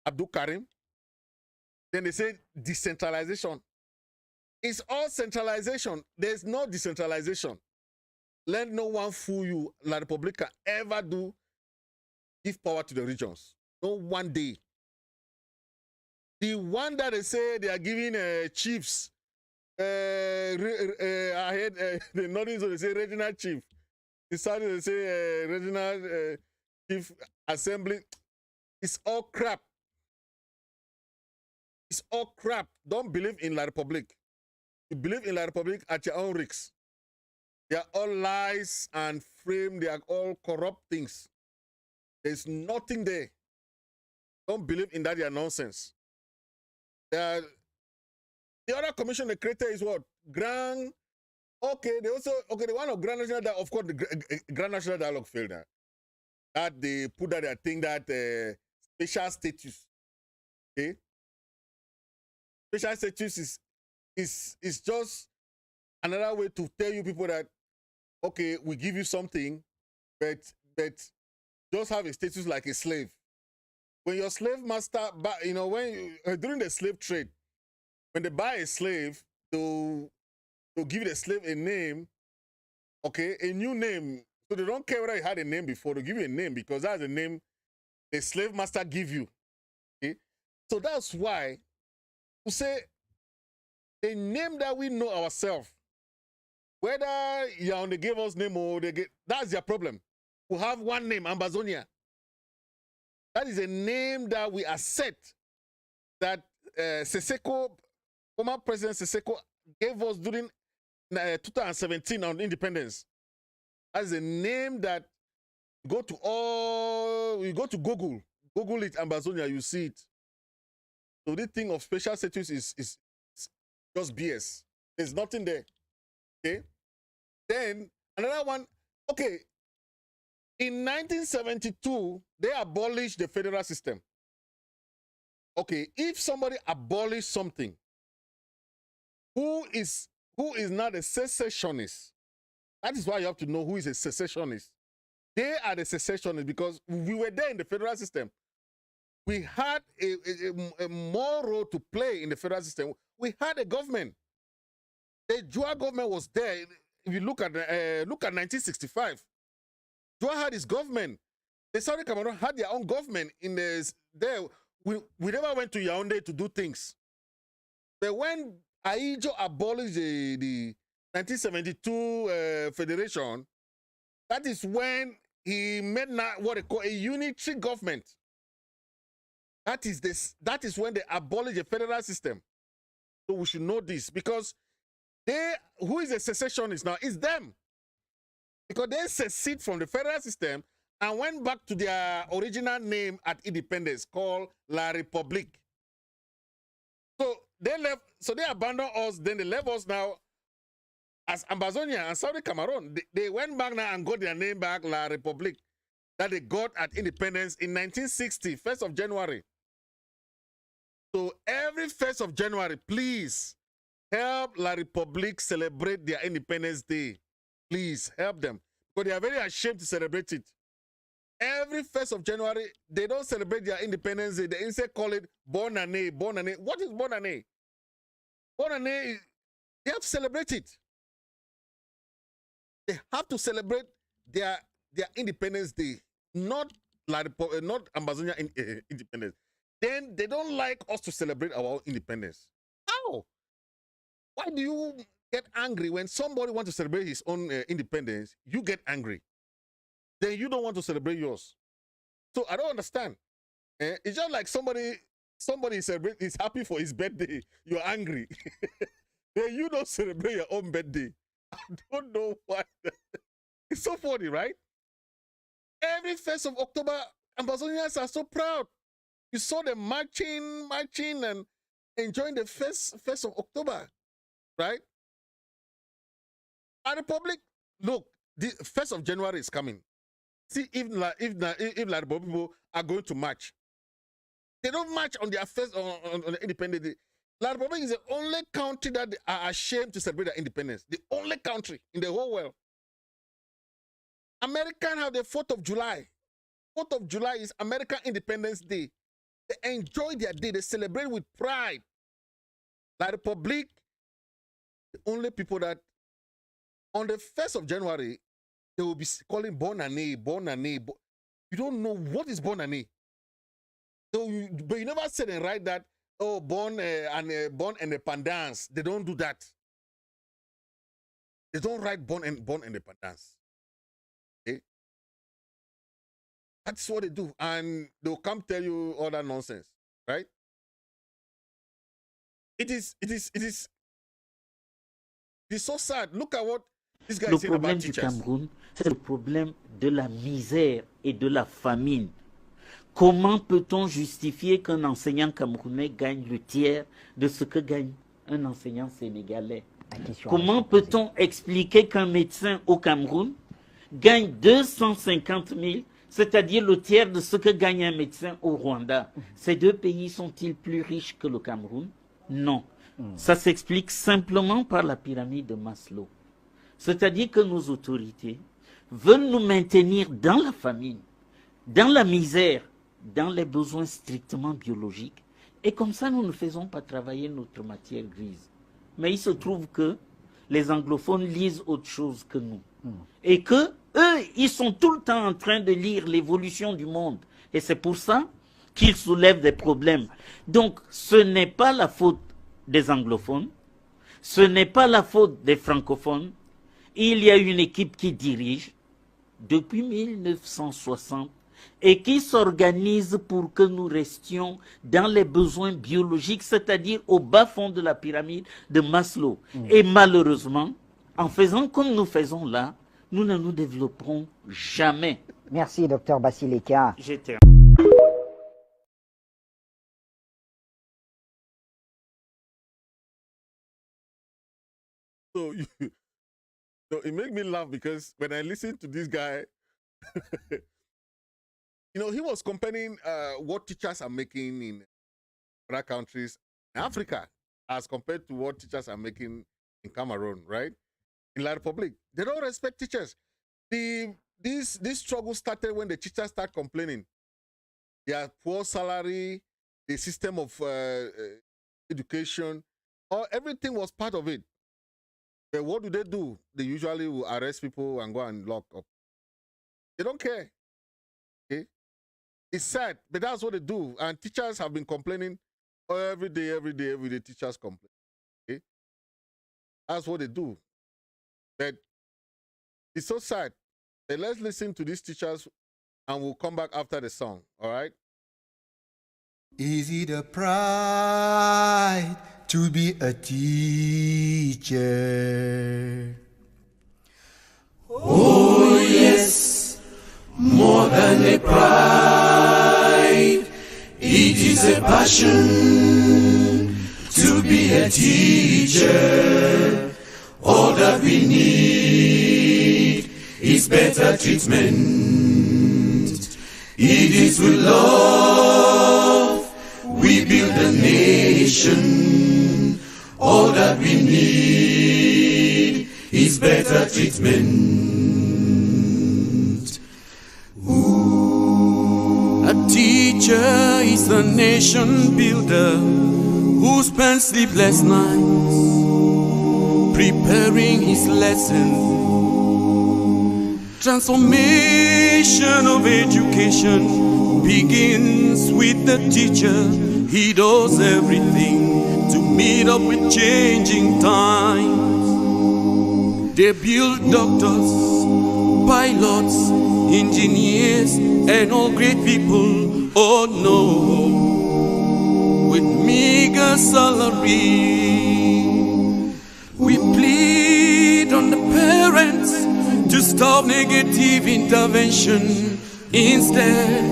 Abdul Karim. Then they say decentralization. It's all centralization. There's no decentralization. Let no one fool you. La Republic can ever give power to the regions. No one day. The one that they say they are giving chiefs, I heard the Northern they say regional chief. The South they say regional chief assembly. It's all crap. It's all crap. Don't believe in La Republic. You believe in La Republic at your own risks. They are all lies and frame. They are all corrupt things. There's nothing there. Don't believe in that. They are nonsense. The other commission they created is what? Grand. Okay, they also the one of Grand National Dialogue. Of course, the Grand National Dialogue failed. That they put that thing that special status. Okay, special status is just another way to tell you people that okay, we give you something, but just have a status like a slave. When your slave master, you know, when during the slave trade, when they buy a slave, they'll give the slave a name, okay, a new name. So they don't care whether you had a name before. They'll give you a name because that's the name the slave master give you. Okay, so that's why we say a name that we know ourselves. Whether Yaoundé gave us name or they get, that's their problem. We have one name, Ambazonian. That is a name that we accept that Seseko, former President Seseko, gave us during 2017 on independence. That is a name that you go to Google it, Ambazonian, you see it. So this thing of special status is just BS. There's nothing there. Okay. Then another one, okay. In 1972, they abolished the federal system. Okay, if somebody abolished something, who is not a secessionist? That is why you have to know who is a secessionist. They are the secessionists because we were there in the federal system. We had a more role to play in the federal system. We had a government. The Joa government was there. If you look at 1965, Joa had his government. The Saudi Cameroon had their own government in there. We never went to Yaoundé to do things. But when Aijo abolished the 1972 federation, that is when he made what they call a unitary government. That is when they abolished the federal system. So we should know this because who is a secessionist now? It's them. Because they secede from the federal system and went back to their original name at independence called La Republique. So they left, so they abandoned us, then they left us now as Ambazonian and Saudi Cameroon. They went back now and got their name back, La Republique, that they got at independence in 1960, 1st of January. So every 1st of January, please help La Republique celebrate their Independence Day. Please help them. Because they are very ashamed to celebrate it. Every 1st of January, they don't celebrate their Independence Day. They instead call it Bonne Année. Bonne Année. What is Bonne Année? Bonne Année, they have to celebrate it. They have to celebrate their Independence Day, not Ambazonian independence. Then they don't like us to celebrate our own independence. How? Why do you get angry when somebody wants to celebrate his own independence? You get angry. Then you don't want to celebrate yours. So I don't understand. It's just like somebody is happy for his birthday. You're angry. Then you don't celebrate your own birthday. I don't know why. It's so funny, right? Every 1st of October, Ambazonians are so proud. You saw them marching and enjoying the 1st of October, right? Our Republic, look, the 1st of January is coming. See, if La Republic people are going to march, they don't march on their first on the Independence Day. La Republic is the only country that are ashamed to celebrate their independence. The only country in the whole world. Americans have the 4th of July. 4th of July is American Independence Day. They enjoy their day. They celebrate with pride. La Republic, the only people that on the 1st of January, they will be calling born an A, born an A. You don't know what is born an A. So but you never said and write that, oh, born and independence. They don't do that. They don't write born independence. Okay? That's what they do. And they'll come tell you all that nonsense, right? It is so sad. Look at what this guy is saying about teachers. Le problème du Cameroun, c'est le problème de la misère et de la famine. Comment peut-on justifier qu'un enseignant camerounais gagne le tiers de ce que gagne un enseignant sénégalais? Comment peut-on expliquer qu'un médecin au Cameroun gagne 250 000, c'est-à-dire le tiers de ce que gagne un médecin au Rwanda? Ces deux pays sont-ils plus riches que le Cameroun? Non. Ça s'explique simplement par la pyramide de Maslow. C'est-à-dire que nos autorités veulent nous maintenir dans la famine, dans la misère, dans les besoins strictement biologiques. Et comme ça, nous ne faisons pas travailler notre matière grise. Mais il se trouve que les anglophones lisent autre chose que nous. Et que eux, ils sont tout le temps en train de lire l'évolution du monde. Et c'est pour ça qu'ils soulèvent des problèmes. Donc, ce n'est pas la faute des anglophones, ce n'est pas la faute des francophones. Il y a une équipe qui dirige depuis 1960 et qui s'organise pour que nous restions dans les besoins biologiques, c'est-à-dire au bas fond de la pyramide de Maslow. Et malheureusement, en faisant comme nous faisons là, nous ne nous développerons jamais. Merci, Dr Basileka. J'étais So, so it made me laugh because when I listened to this guy, you know, he was comparing what teachers are making in other countries in Africa as compared to what teachers are making in Cameroon, right? In La Republic. They don't respect teachers. This struggle started when the teachers start complaining. Their poor salary, the system of education, everything was part of it. But what do? They usually will arrest people and go and lock up. They don't care. Okay? It's sad, but that's what they do. And teachers have been complaining every day, teachers complain. Okay? That's what they do. But it's so sad. But let's listen to these teachers and we'll come back after the song. All right? Is it a pride to be a teacher? Oh yes, more than a pride, it is a passion to be a teacher. All that we need is better treatment. It is with love we build a nation. All that we need is better treatment. Ooh. A teacher is a nation builder who spends sleepless nights preparing his lesson. Transformation of education begins with the teacher. He does everything to meet up with changing times. They build doctors, pilots, engineers, and all great people. Oh no, with meager salary. We plead on the parents to stop negative intervention. Instead,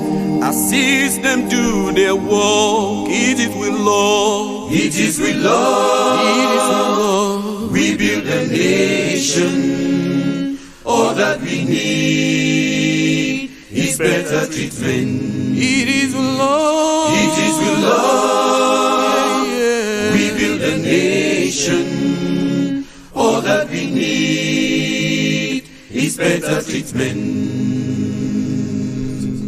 assist them do their work. It is with love. It is with love. It is with love. We build a nation. All that we need is better treatment. It is with love. It is with love. Yeah, yeah. We build a nation. All that we need is better treatment.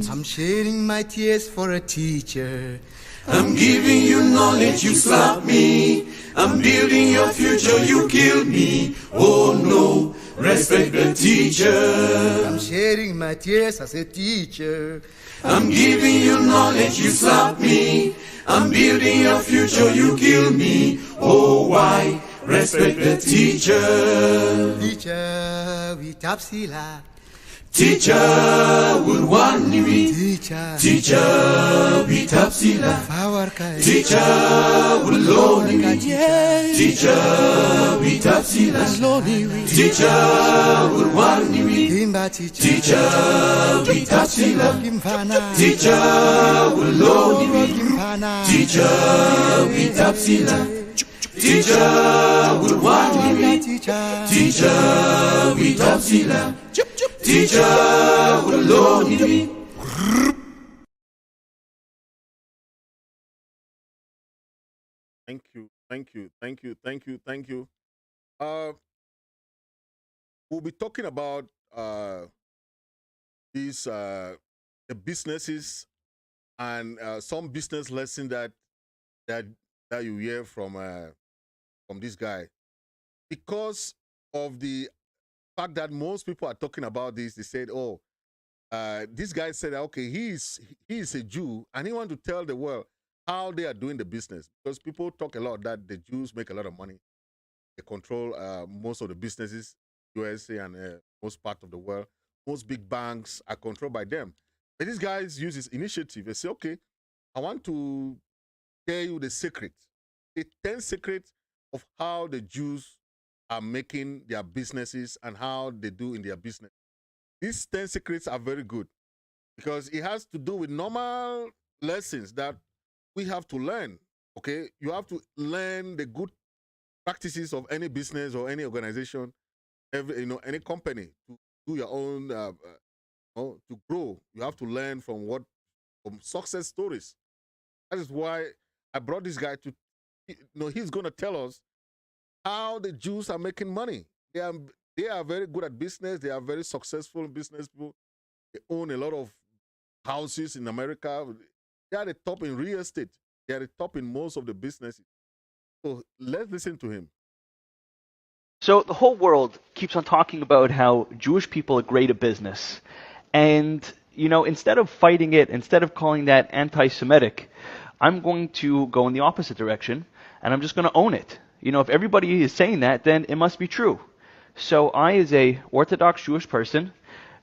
I'm shedding my tears for a teacher. I'm giving you knowledge, you slap me. I'm building your future, you kill me. Oh no, respect the teacher. I'm shedding my tears as a teacher. I'm giving you knowledge, you slap me. I'm building your future, you kill me. Oh, why? Respect the teacher. Teacher, we tapsila. Teacher, will want me. Teacher, Teacher, we tapsila. fawarka. Teacher, will loan me. Teacher, we tapsila. Teacher, will want me. Kimba teacher, Teacher, we tapsila. Kimfana, Teacher, will loan me. Kimfana, Teacher, we tapsila. Teacher, will want me. teacher, Teacher, we tapsila. Teacher, will loan me. Thank you. We'll be talking about these the businesses and some business lesson that you hear from this guy, because of the fact that most people are talking about this. They said, "Oh, this guy said, okay, he is a Jew, and he wants to tell the world how they are doing the business, because people talk a lot that the Jews make a lot of money. They control most of the businesses, USA and most part of the world. Most big banks are controlled by them. But these guys use this initiative. They say, okay, I want to tell you the secret, the 10 secrets of how the Jews are making their businesses and how they do in their business. These 10 secrets are very good because it has to do with normal lessons that we have to learn. Okay, you have to learn the good practices of any business or any organization, any company to do your own, to grow. You have to learn from success stories. That is why I brought this guy to. He's going to tell us how the Jews are making money. They are very good at business. They are very successful business people. They own a lot of houses in America. They are the top in real estate. They are the top in most of the businesses. So let's listen to him. So the whole world keeps on talking about how Jewish people are great at business. And, instead of fighting it, instead of calling that anti-Semitic, I'm going to go in the opposite direction, and I'm just going to own it. If everybody is saying that, then it must be true. So I, as a Orthodox Jewish person,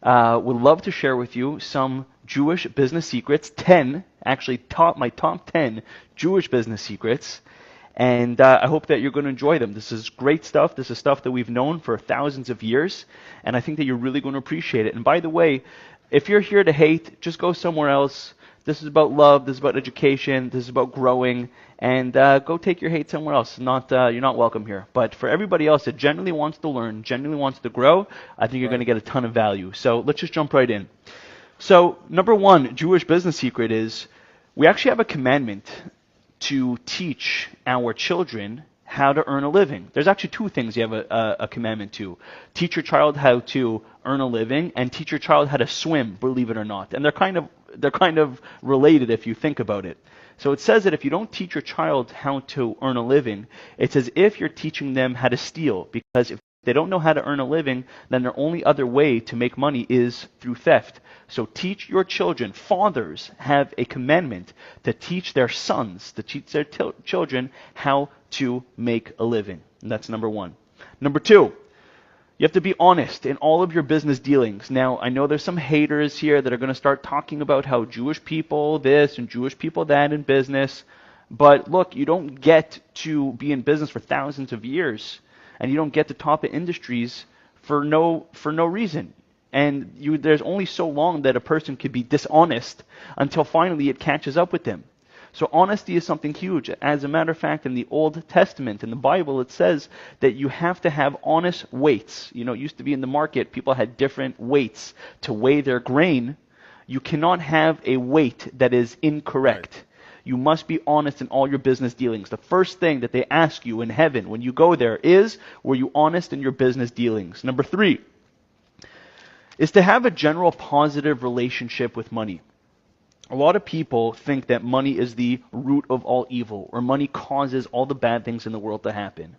would love to share with you some Jewish business secrets, 10, actually my top 10 Jewish business secrets, and I hope that you're going to enjoy them. This is great stuff. This is stuff that we've known for thousands of years, and I think that you're really going to appreciate it. And by the way, if you're here to hate, just go somewhere else. This is about love, this is about education, this is about growing, and go take your hate somewhere else. You're not welcome here. But for everybody else that genuinely wants to learn, genuinely wants to grow, I think you're going to get a ton of value. So let's just jump right in. So number one Jewish business secret is we actually have a commandment to teach our children how to earn a living. There's actually two things you have a commandment to. Teach your child how to earn a living and teach your child how to swim, believe it or not. And they're kind of related if you think about it. So it says that if you don't teach your child how to earn a living, it's as if you're teaching them how to steal, because if they don't know how to earn a living, then their only other way to make money is through theft. So teach your children. Fathers have a commandment to teach their sons, to teach their children how to make a living. And that's number one. Number two, you have to be honest in all of your business dealings. Now, I know there's some haters here that are going to start talking about how Jewish people this and Jewish people that in business. But look, you don't get to be in business for thousands of years, and you don't get to top of industries for no reason. And there's only so long that a person could be dishonest until finally it catches up with them. So honesty is something huge. As a matter of fact, in the Old Testament, in the Bible, it says that you have to have honest weights. It used to be in the market, people had different weights to weigh their grain. You cannot have a weight that is incorrect. Right. You must be honest in all your business dealings. The first thing that they ask you in heaven when you go there is, were you honest in your business dealings? Number three is to have a general positive relationship with money. A lot of people think that money is the root of all evil, or money causes all the bad things in the world to happen.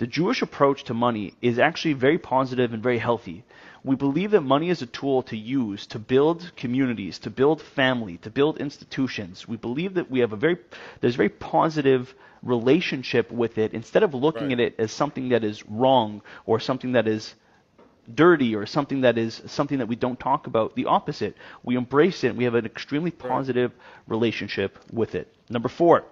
The Jewish approach to money is actually very positive and very healthy. We believe that money is a tool to use to build communities, to build family, to build institutions. We believe that there's a very positive relationship with it, instead of looking at it as something that is wrong or something that is dirty or something that we don't talk about. The opposite. We embrace it and we have an extremely positive relationship with it. Number 4,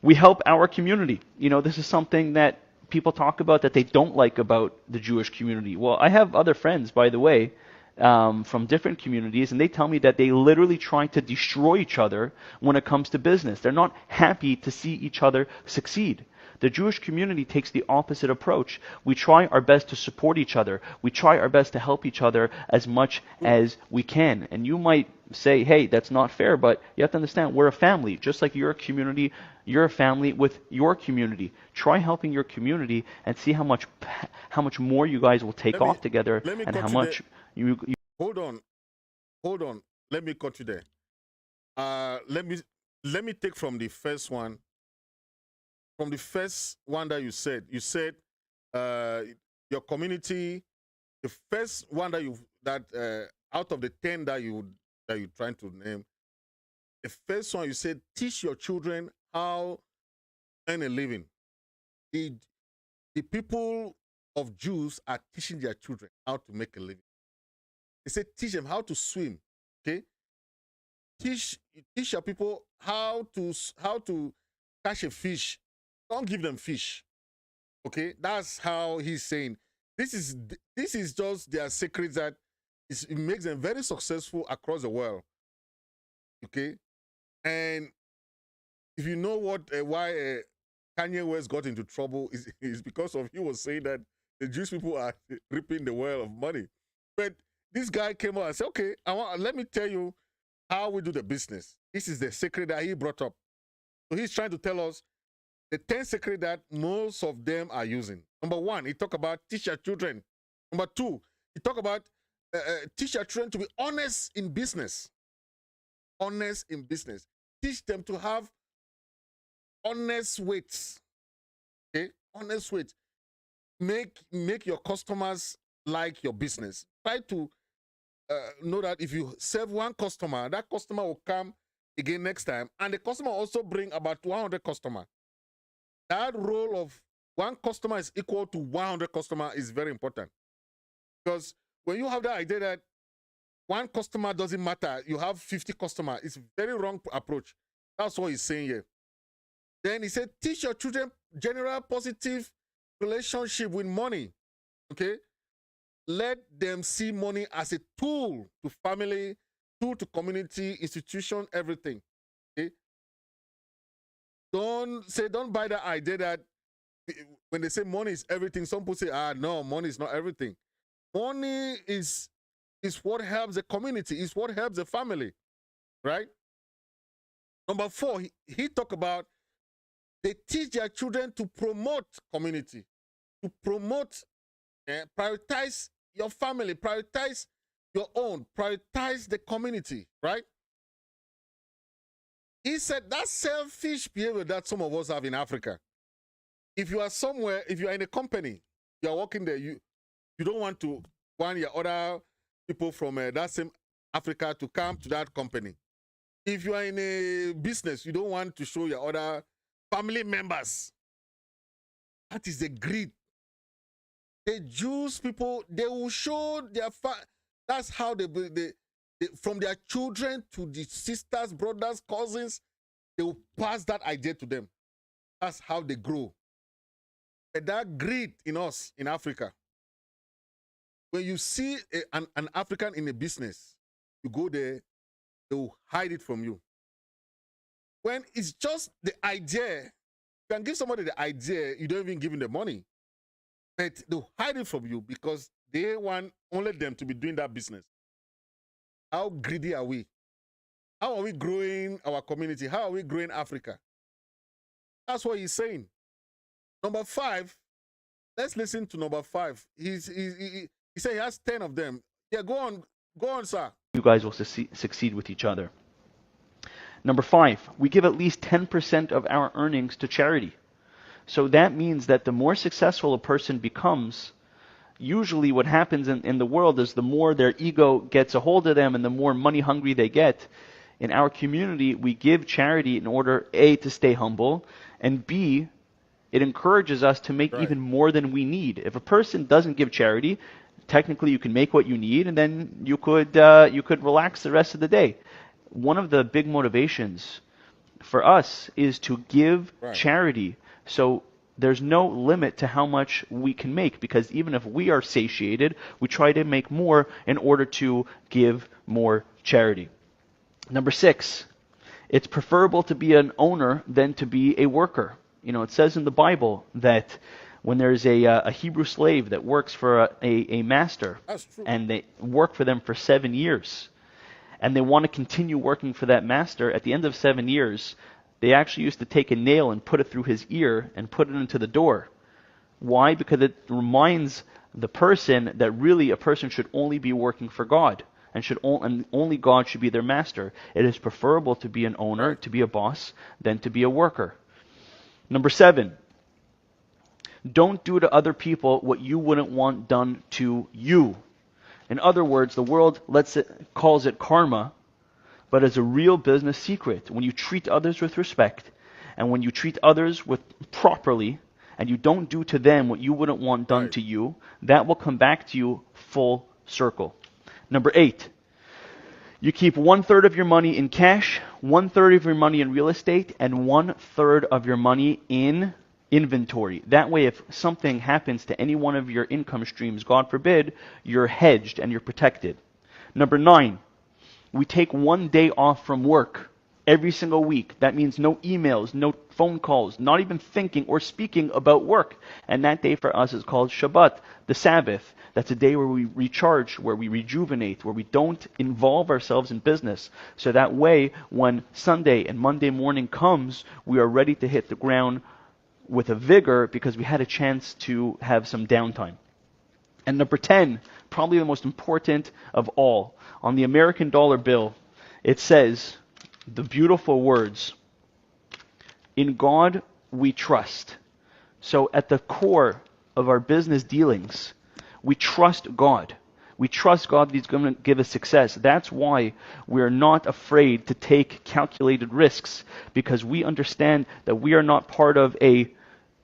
we help our community. This is something that people talk about that they don't like about the Jewish community. Well, I have other friends, by the way, from different communities, and they tell me that they literally try to destroy each other when it comes to business. They're not happy to see each other succeed. The Jewish community takes the opposite approach. We try our best to support each other. We try our best to help each other as much as we can. And you might say, hey, that's not fair, but you have to understand, we're a family. Just like you're a community, you're a family with your community. Try helping your community and see how much more you guys will take off together, and how much you... Hold on. Let me cut you there. Let me take from the first one. From the first one that you said your community, the first one that out of the 10 that you're trying to name, the first one you said, teach your children how to earn a living. The people of Jews are teaching their children how to make a living. They said teach them how to swim. Okay, teach your people how to catch a fish. Don't give them fish. Okay, that's how he's saying. This is just their secret that it makes them very successful across the world. Okay, and if you know why Kanye West got into trouble is because of he was saying that the Jewish people are reaping the well of money. But this guy came out and said, okay, let me tell you how we do the business. This is the secret that he brought up. So he's trying to tell us the 10 secrets that most of them are using. Number 1, he talk about teach your children. Number 2, he talk about teach your children to be honest in business. Honest in business. Teach them to have honest weights. Okay, honest weights. Make your customers like your business. Try to know that if you serve one customer, that customer will come again next time, and the customer also bring about 100 customers. That role of one customer is equal to 100 customers is very important, because when you have the idea that one customer doesn't matter, you have 50 customers, it's a very wrong approach. That's what he's saying here. Then he said, teach your children general positive relationship with money. Okay, let them see money as a tool to family, tool to community, institution, everything. Okay, don't buy the idea that when they say money is everything, some people say, no, money is not everything. Money is what helps the community, is what helps the family, right? Number 4, he talked about they teach their children to promote community, to promote, prioritize your family, prioritize your own, prioritize the community, right? He said that selfish behavior that some of us have in Africa. If you are somewhere, if you are in a company, you are working there, you don't want your other people from that same Africa to come to that company. If you are in a business, you don't want to show your other family members. That is the greed. The Jews people, they will show their that's how they from their children to the sisters, brothers, cousins, they will pass that idea to them. That's how they grow. And that greed in us, in Africa, when you see an African in a business, you go there, they will hide it from you. When it's just the idea, you can give somebody the idea, you don't even give them the money. But they'll hide it from you because they want only them to be doing that business. How greedy are we? How are we growing our community? How are we growing Africa? That's what he's saying. Number 5, let's listen to number 5. He said he has 10 of them. Yeah, go on, sir. You guys will succeed with each other. Number 5, we give at least 10% of our earnings to charity. So that means that the more successful a person becomes, usually what happens in the world is the more their ego gets a hold of them and the more money hungry they get. In our community, we give charity in order, A, to stay humble, and B, it encourages us to make Right. even more than we need. If a person doesn't give charity, technically you can make what you need, and then you could relax the rest of the day. One of the big motivations for us is to give Right. charity. So there's no limit to how much we can make, because even if we are satiated, we try to make more in order to give more charity. Number 6, it's preferable to be an owner than to be a worker. You know, it says in the Bible that when there's a Hebrew slave that works for a master, That's true. and they work for them for 7 years, and they want to continue working for that master, at the end of 7 years, they actually used to take a nail and put it through his ear and put it into the door. Why? Because it reminds the person that really a person should only be working for God, and only God should be their master. It is preferable to be an owner, to be a boss, than to be a worker. Number 7, don't do to other people what you wouldn't want done to you. In other words, the world calls it karma, but it's a real business secret. When you treat others with respect, and when you treat others properly, and you don't do to them what you wouldn't want done Right. to you, that will come back to you full circle. Number 8, you keep 1/3 of your money in cash, 1/3 of your money in real estate, and 1/3 of your money in inventory. That way, if something happens to any one of your income streams, God forbid, you're hedged and you're protected. Number 9, we take 1 day off from work every single week. That means no emails, no phone calls, not even thinking or speaking about work. And that day for us is called Shabbat, the Sabbath. That's a day where we recharge, where we rejuvenate, where we don't involve ourselves in business. So that way, when Sunday and Monday morning comes, we are ready to hit the ground with a vigor because we had a chance to have some downtime. And number 10, probably the most important of all, on the American dollar bill, it says the beautiful words, "In God we trust." So at the core of our business dealings, we trust God. We trust God that He's going to give us success. That's why we're not afraid to take calculated risks, because we understand that we are not part of a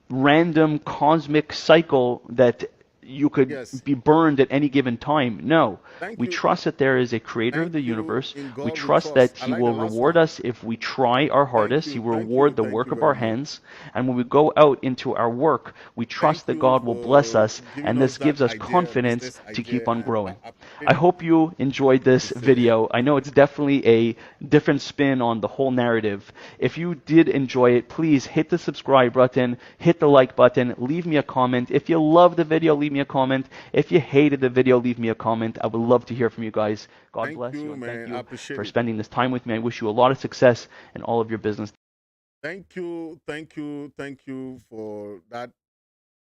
random cosmic cycle that you could Yes. be burned at any given time. No. Thank We you. trust that there is a creator of Thank the you. universe. In God We we trust trust. that I He like the will last reward one. us if we try our hardest. He you, will thank reward you, the thank work you of very our much. hands. And when we go out into our work, we trust Thank that you God will bless for us, giving and us this that gives us idea, confidence business to keep idea, on and growing. I I hope you enjoyed this appreciate it. video. I know it's definitely a different spin on the whole narrative. If you did enjoy it, please hit the subscribe button, hit the like button, leave me a comment. If you loved the video, leave me a comment. If you hated the video, leave me a comment. I would love to hear from you guys. God Thank bless you, you, and man. thank I you appreciate for it. spending this time with me. I wish you a lot of success in all of your business. Thank you, thank you, thank you for that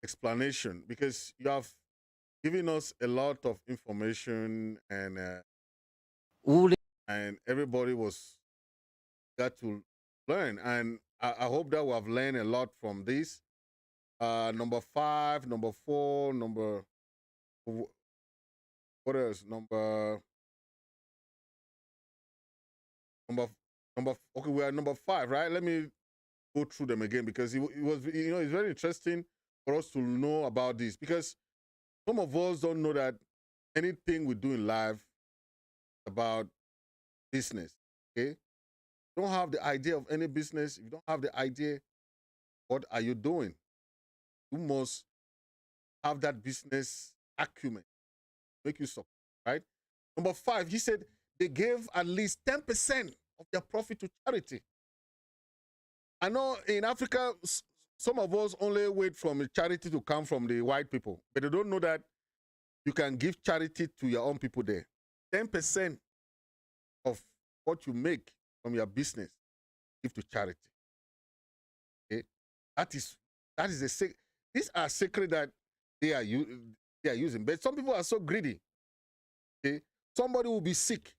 explanation, because you have given us a lot of information, and everybody was got to learn, and I hope that we have learned a lot from this. Number 5, number 4, what else? Number okay, we are number 5, right? Let me go through them again, because it was, it's very interesting for us to know about this, because some of us don't know that anything we do in life about business. Okay, don't have the idea of any business. If you don't have the idea, what are you doing? You must have that business acumen, make you succeed, right? Number 5, he said they gave at least 10% of their profit to charity. I know in Africa, some of us only wait from charity to come from the white people, but they don't know that you can give charity to your own people there. 10% of what you make from your business, give to charity. Okay? That is a secret. These are secret that they are using. But some people are so greedy. Okay? Somebody will be sick.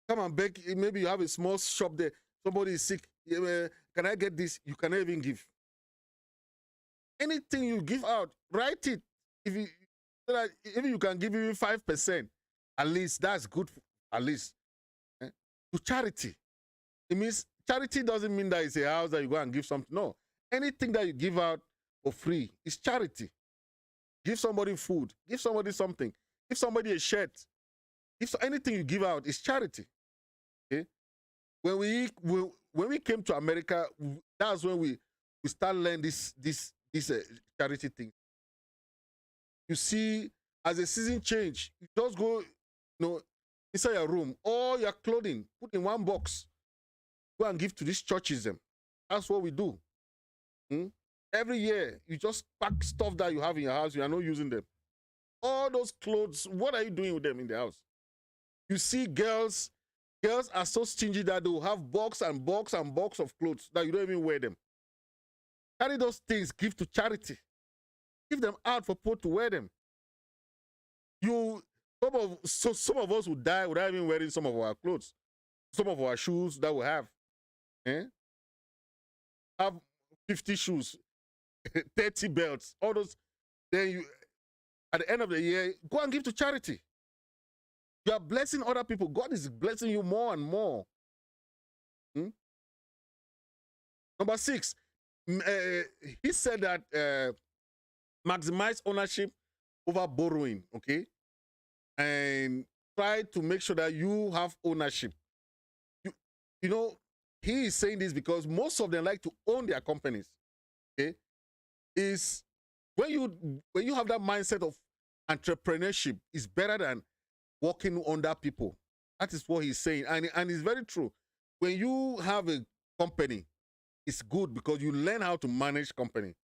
Come and beg. Maybe you have a small shop there. Somebody is sick. Can I get this? You cannot even give. Anything you give out, write it. So that if you can give even 5%, at least that's good. At least to charity. It means charity doesn't mean that it's a house that you go and give something. No, anything that you give out for free is charity. Give somebody food. Give somebody something. Give somebody a shirt. Anything you give out is charity. Okay. When we came to America, that's when we start learning this charity thing. You see, as the season change, you just go, inside your room, all your clothing, put in one box, go and give to these churches. Them. That's what we do. Every year, you just pack stuff that you have in your house, you are not using them. All those clothes, what are you doing with them in the house? You see girls are so stingy that they will have box and box and box of clothes that you don't even wear them. Carry those things, give to charity. Give them out for people to wear them. Some of us will die without even wearing some of our clothes, some of our shoes that we have. Have 50 shoes, 30 belts, all those. Then you, at the end of the year, go and give to charity. You are blessing other people. God is blessing you more and more. Number 6, he said that maximize ownership over borrowing, okay? And try to make sure that you have ownership. He is saying this because most of them like to own their companies, okay? Is when you have that mindset of entrepreneurship, is better than working under people. That is what he's saying, and it's very true. When you have a company, it's good because you learn how to manage company.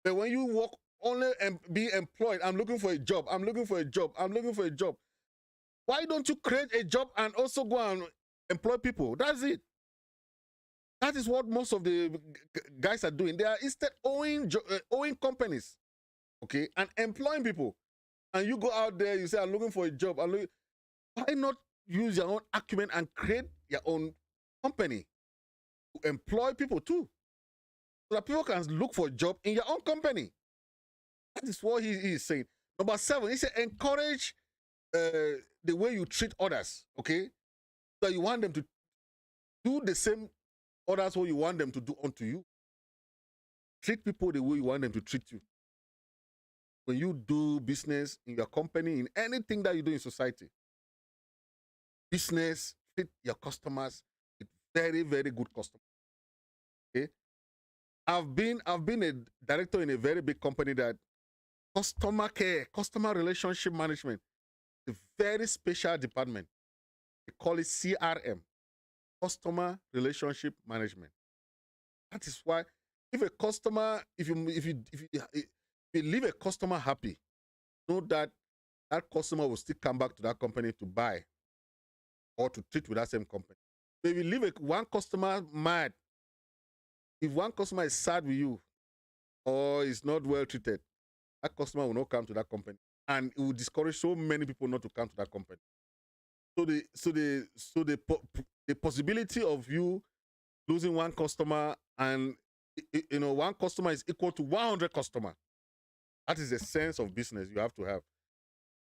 But when you work only and be employed, I'm looking for a job, I'm looking for a job, I'm looking for a job. Why don't you create a job and also go and employ people? That's it. That is what most of the guys are doing. They are instead owning companies, okay, and employing people. And you go out there, you say, I'm looking for a job. Why not use your own acumen and create your own company to employ people too? So that people can look for a job in your own company. That is what he is saying. Number 7, he said, encourage the way you treat others, okay? So you want them to do the same others what you want them to do unto you. Treat people the way you want them to treat you. When you do business in your company, in anything that you do in society, business, treat your customers with very, very good customers. Okay? I've been a director in a very big company that customer care, customer relationship management, a very special department. They call it CRM, customer relationship management. That is why if a customer, if you leave a customer happy, know that that customer will still come back to that company to buy or to treat with that same company. But if you leave one customer mad, if one customer is sad with you or is not well treated, that customer will not come to that company, and it will discourage so many people not to come to that company. So the possibility of you losing one customer, and one customer is equal to 100 customers. That is the sense of business you have to have.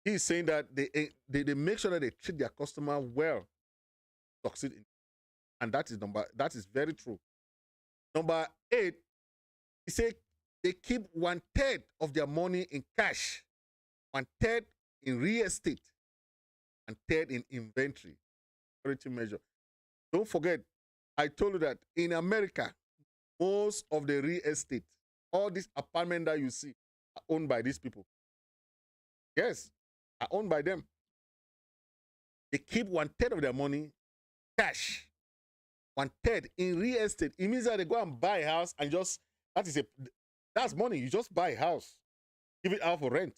He is saying that they make sure that they treat their customer well, succeed in, and that is very true. Number 8, he said they keep 1/3 of their money in cash, 1/3 in real estate, and 1/3 in inventory. Security measure. Don't forget, I told you that in America, most of the real estate, all these apartments that you see, are owned by these people. Yes, are owned by them. They keep 1/3 of their money cash, 1/3 in real estate. It means that they go and buy a house and that's money. You just buy a house, give it out for rent.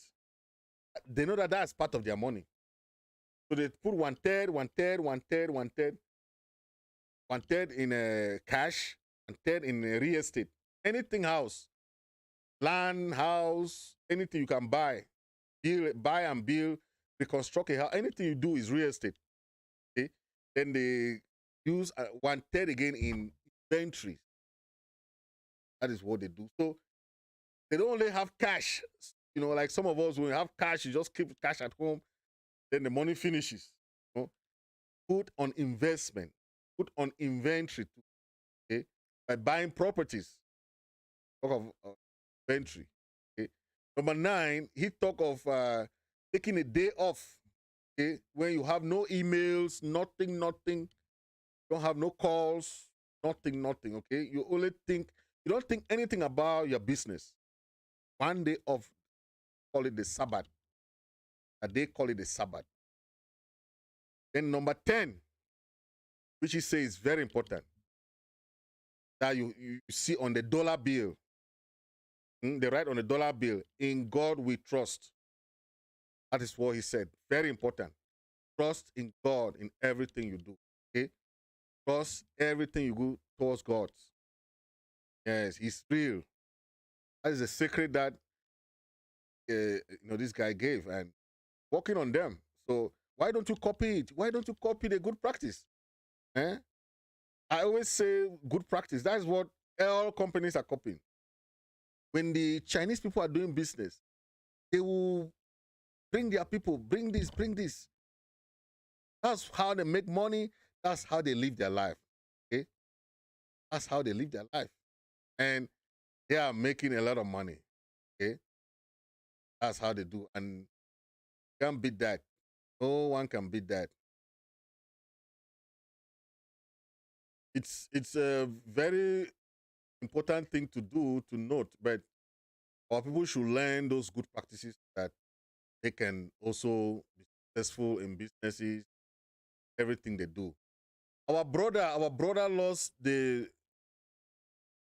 They know that that's part of their money. So they put 1/3, 1/3, 1/3, 1/3, 1/3 in cash, 1/3 in real estate. Anything house, land, house, anything you can buy and build, reconstruct a house, anything you do is real estate. Okay? Then they use 1/3 again in inventory. That is what they do. So They don't only have cash. You know, like some of us, when we have cash, you just keep cash at home, then the money finishes. You know? Put on investment, put on inventory, okay? By buying properties. Talk of inventory. Okay? Number 9, he talk of taking a day off. Okay? When you have no emails, nothing, you don't have no calls, nothing, okay? You don't think anything about your business. One day off, call it the Sabbath. They call it the Sabbath. Then number 10, which he says is very important, that you see on the dollar bill. They write on the dollar bill, in God we trust. That is what he said. Very important. Trust in God in everything you do. Okay? Trust everything you do towards God. Yes, he's real. That is a secret that this guy gave, and working on them. So why don't you copy it? Why don't you copy the good practice? I always say good practice. That is what all companies are copying. When the Chinese people are doing business, they will bring their people, bring this. That's how they make money. That's how they live their life. Okay? That's how they live their life. And they are making a lot of money. Okay? That's how they do. And you can't beat that. No one can beat that. It's a very important thing to do, to note, but our people should learn those good practices that they can also be successful in businesses, everything they do. Our brother lost the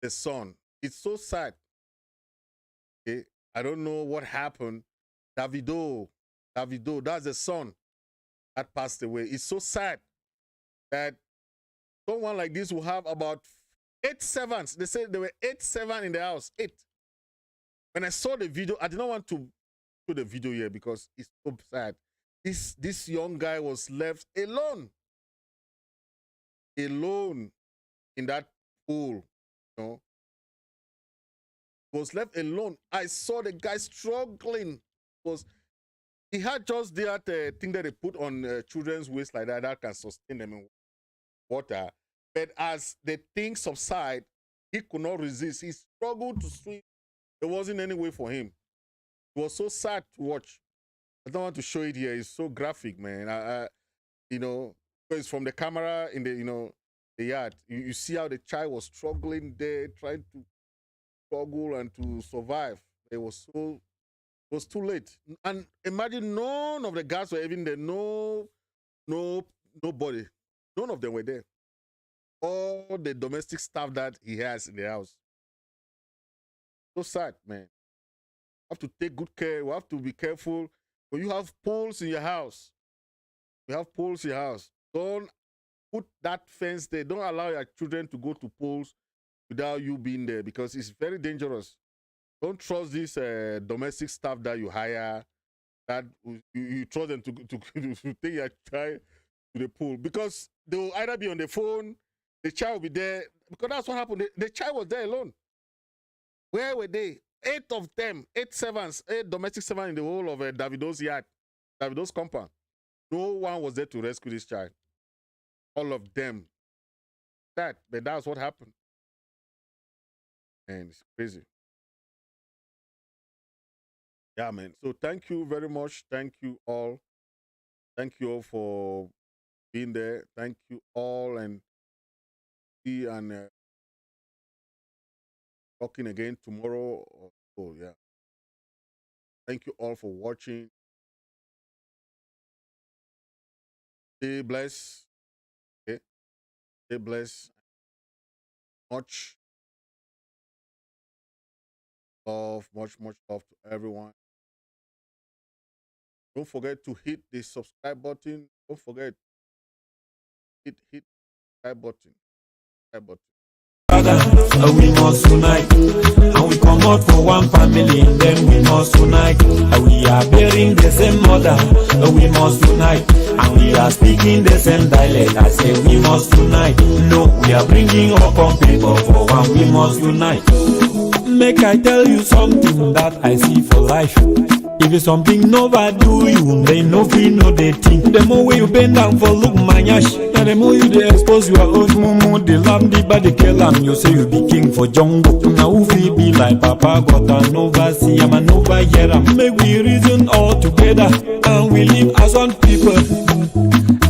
son. It's so sad. Okay? I don't know what happened. Davido, that's the son that passed away. It's so sad that someone like this will have about 8 servants. They said there were 8 servants in the house. 8. When I saw the video, I did not want to show the video here because it's so sad. This young guy was left alone in that pool. You know, was left alone. I saw the guy struggling. He had just that thing that they put on children's waist like that can sustain them in water. But as the thing subsided, he could not resist. He struggled to swim. There wasn't any way for him. It was so sad to watch. I don't want to show it here. It's so graphic, man. It's from the camera in the yard. You see how the child was struggling there, trying to struggle and to survive. It was too late. And imagine none of the guys were even there. Nobody. None of them were there. All the domestic staff that he has in the house. So sad, man. You have to take good care. You have to be careful. When you have pools in your house, don't put that fence there. Don't allow your children to go to pools without you being there, because it's very dangerous. Don't trust this domestic staff that you hire, that you trust them to take your child to the pool, because they will either be on the phone, the child will be there, because that's what happened. The child was there alone. Where were they? 8 of them, 8 servants, 8 domestic servants in the whole of Davido's yard, Davido's compound. No one was there to rescue this child. All of them. But that's what happened. And it's crazy. Yeah, man. So thank you very much. Thank you all. Thank you all for being there. Thank you all, and see and talking again tomorrow. Oh yeah. Thank you all for watching. Stay blessed. Okay. Stay blessed. Much love, much love to everyone. Don't forget to hit the subscribe button. Don't forget, hit subscribe button. We must unite, and we come out for one family, then we must unite. We are bearing the same mother, we must unite, and we are speaking the same dialect. I say we must unite. No, we are bringing up on people for one, we must unite. Make I tell you something that I see for life. If it's something never do you, they no feel no they think. The more way you bend down for look manyash, and the more you they expose your own mumu, the lamb, the body kill am. You say you be king for jungle. Now who feel be like Papa got an oversee, I'm an over here. Make we reason all together, and we live as one people.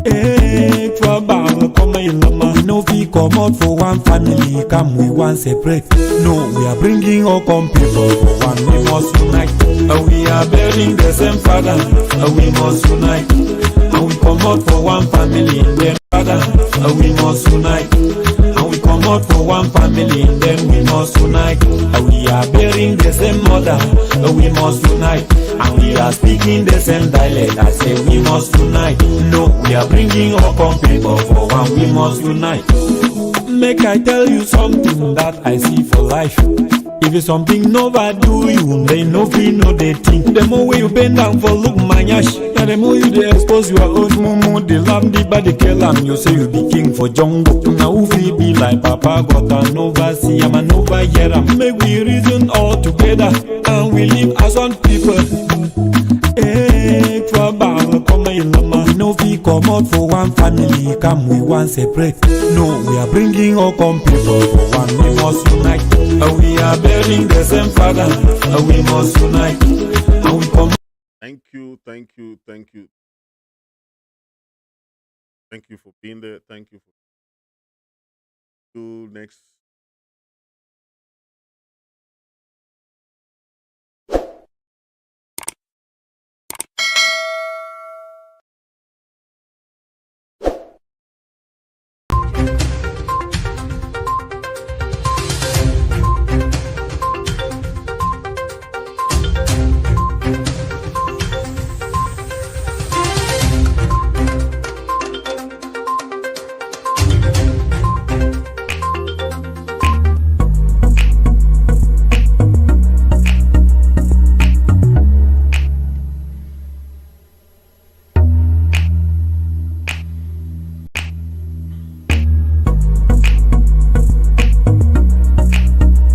Hey, trouble, come in lama. No fee come out for one family, come we one separate. No, we are bringing all come people for one. We must unite. We are bearing the same father. We must unite. And we come out for one family, then father. We must unite. And we come out for one family, then we must unite. We are bearing the same mother. We must unite. And we are speaking the same dialect. I say we must unite. No, we are bringing all come people for one. We must unite. Make I tell you something that I see for life. If it's something never do you, they no feel no they think. The more way you bend down for look manyash, and the more you they expose your own mumu, the lamb, the body kill am. You say you be king for jungle. Now who feel be like Papa got an oversee, I'm an over here. Make we reason all together, and we live as one people. Hey, trouble, come in lama. No fee come out for one family, come we one separate. No, we are bringing all come people for one. We must unite. We are bearing the same father. We must unite. And we come. Thank you. Thank you for being there. Thank you for next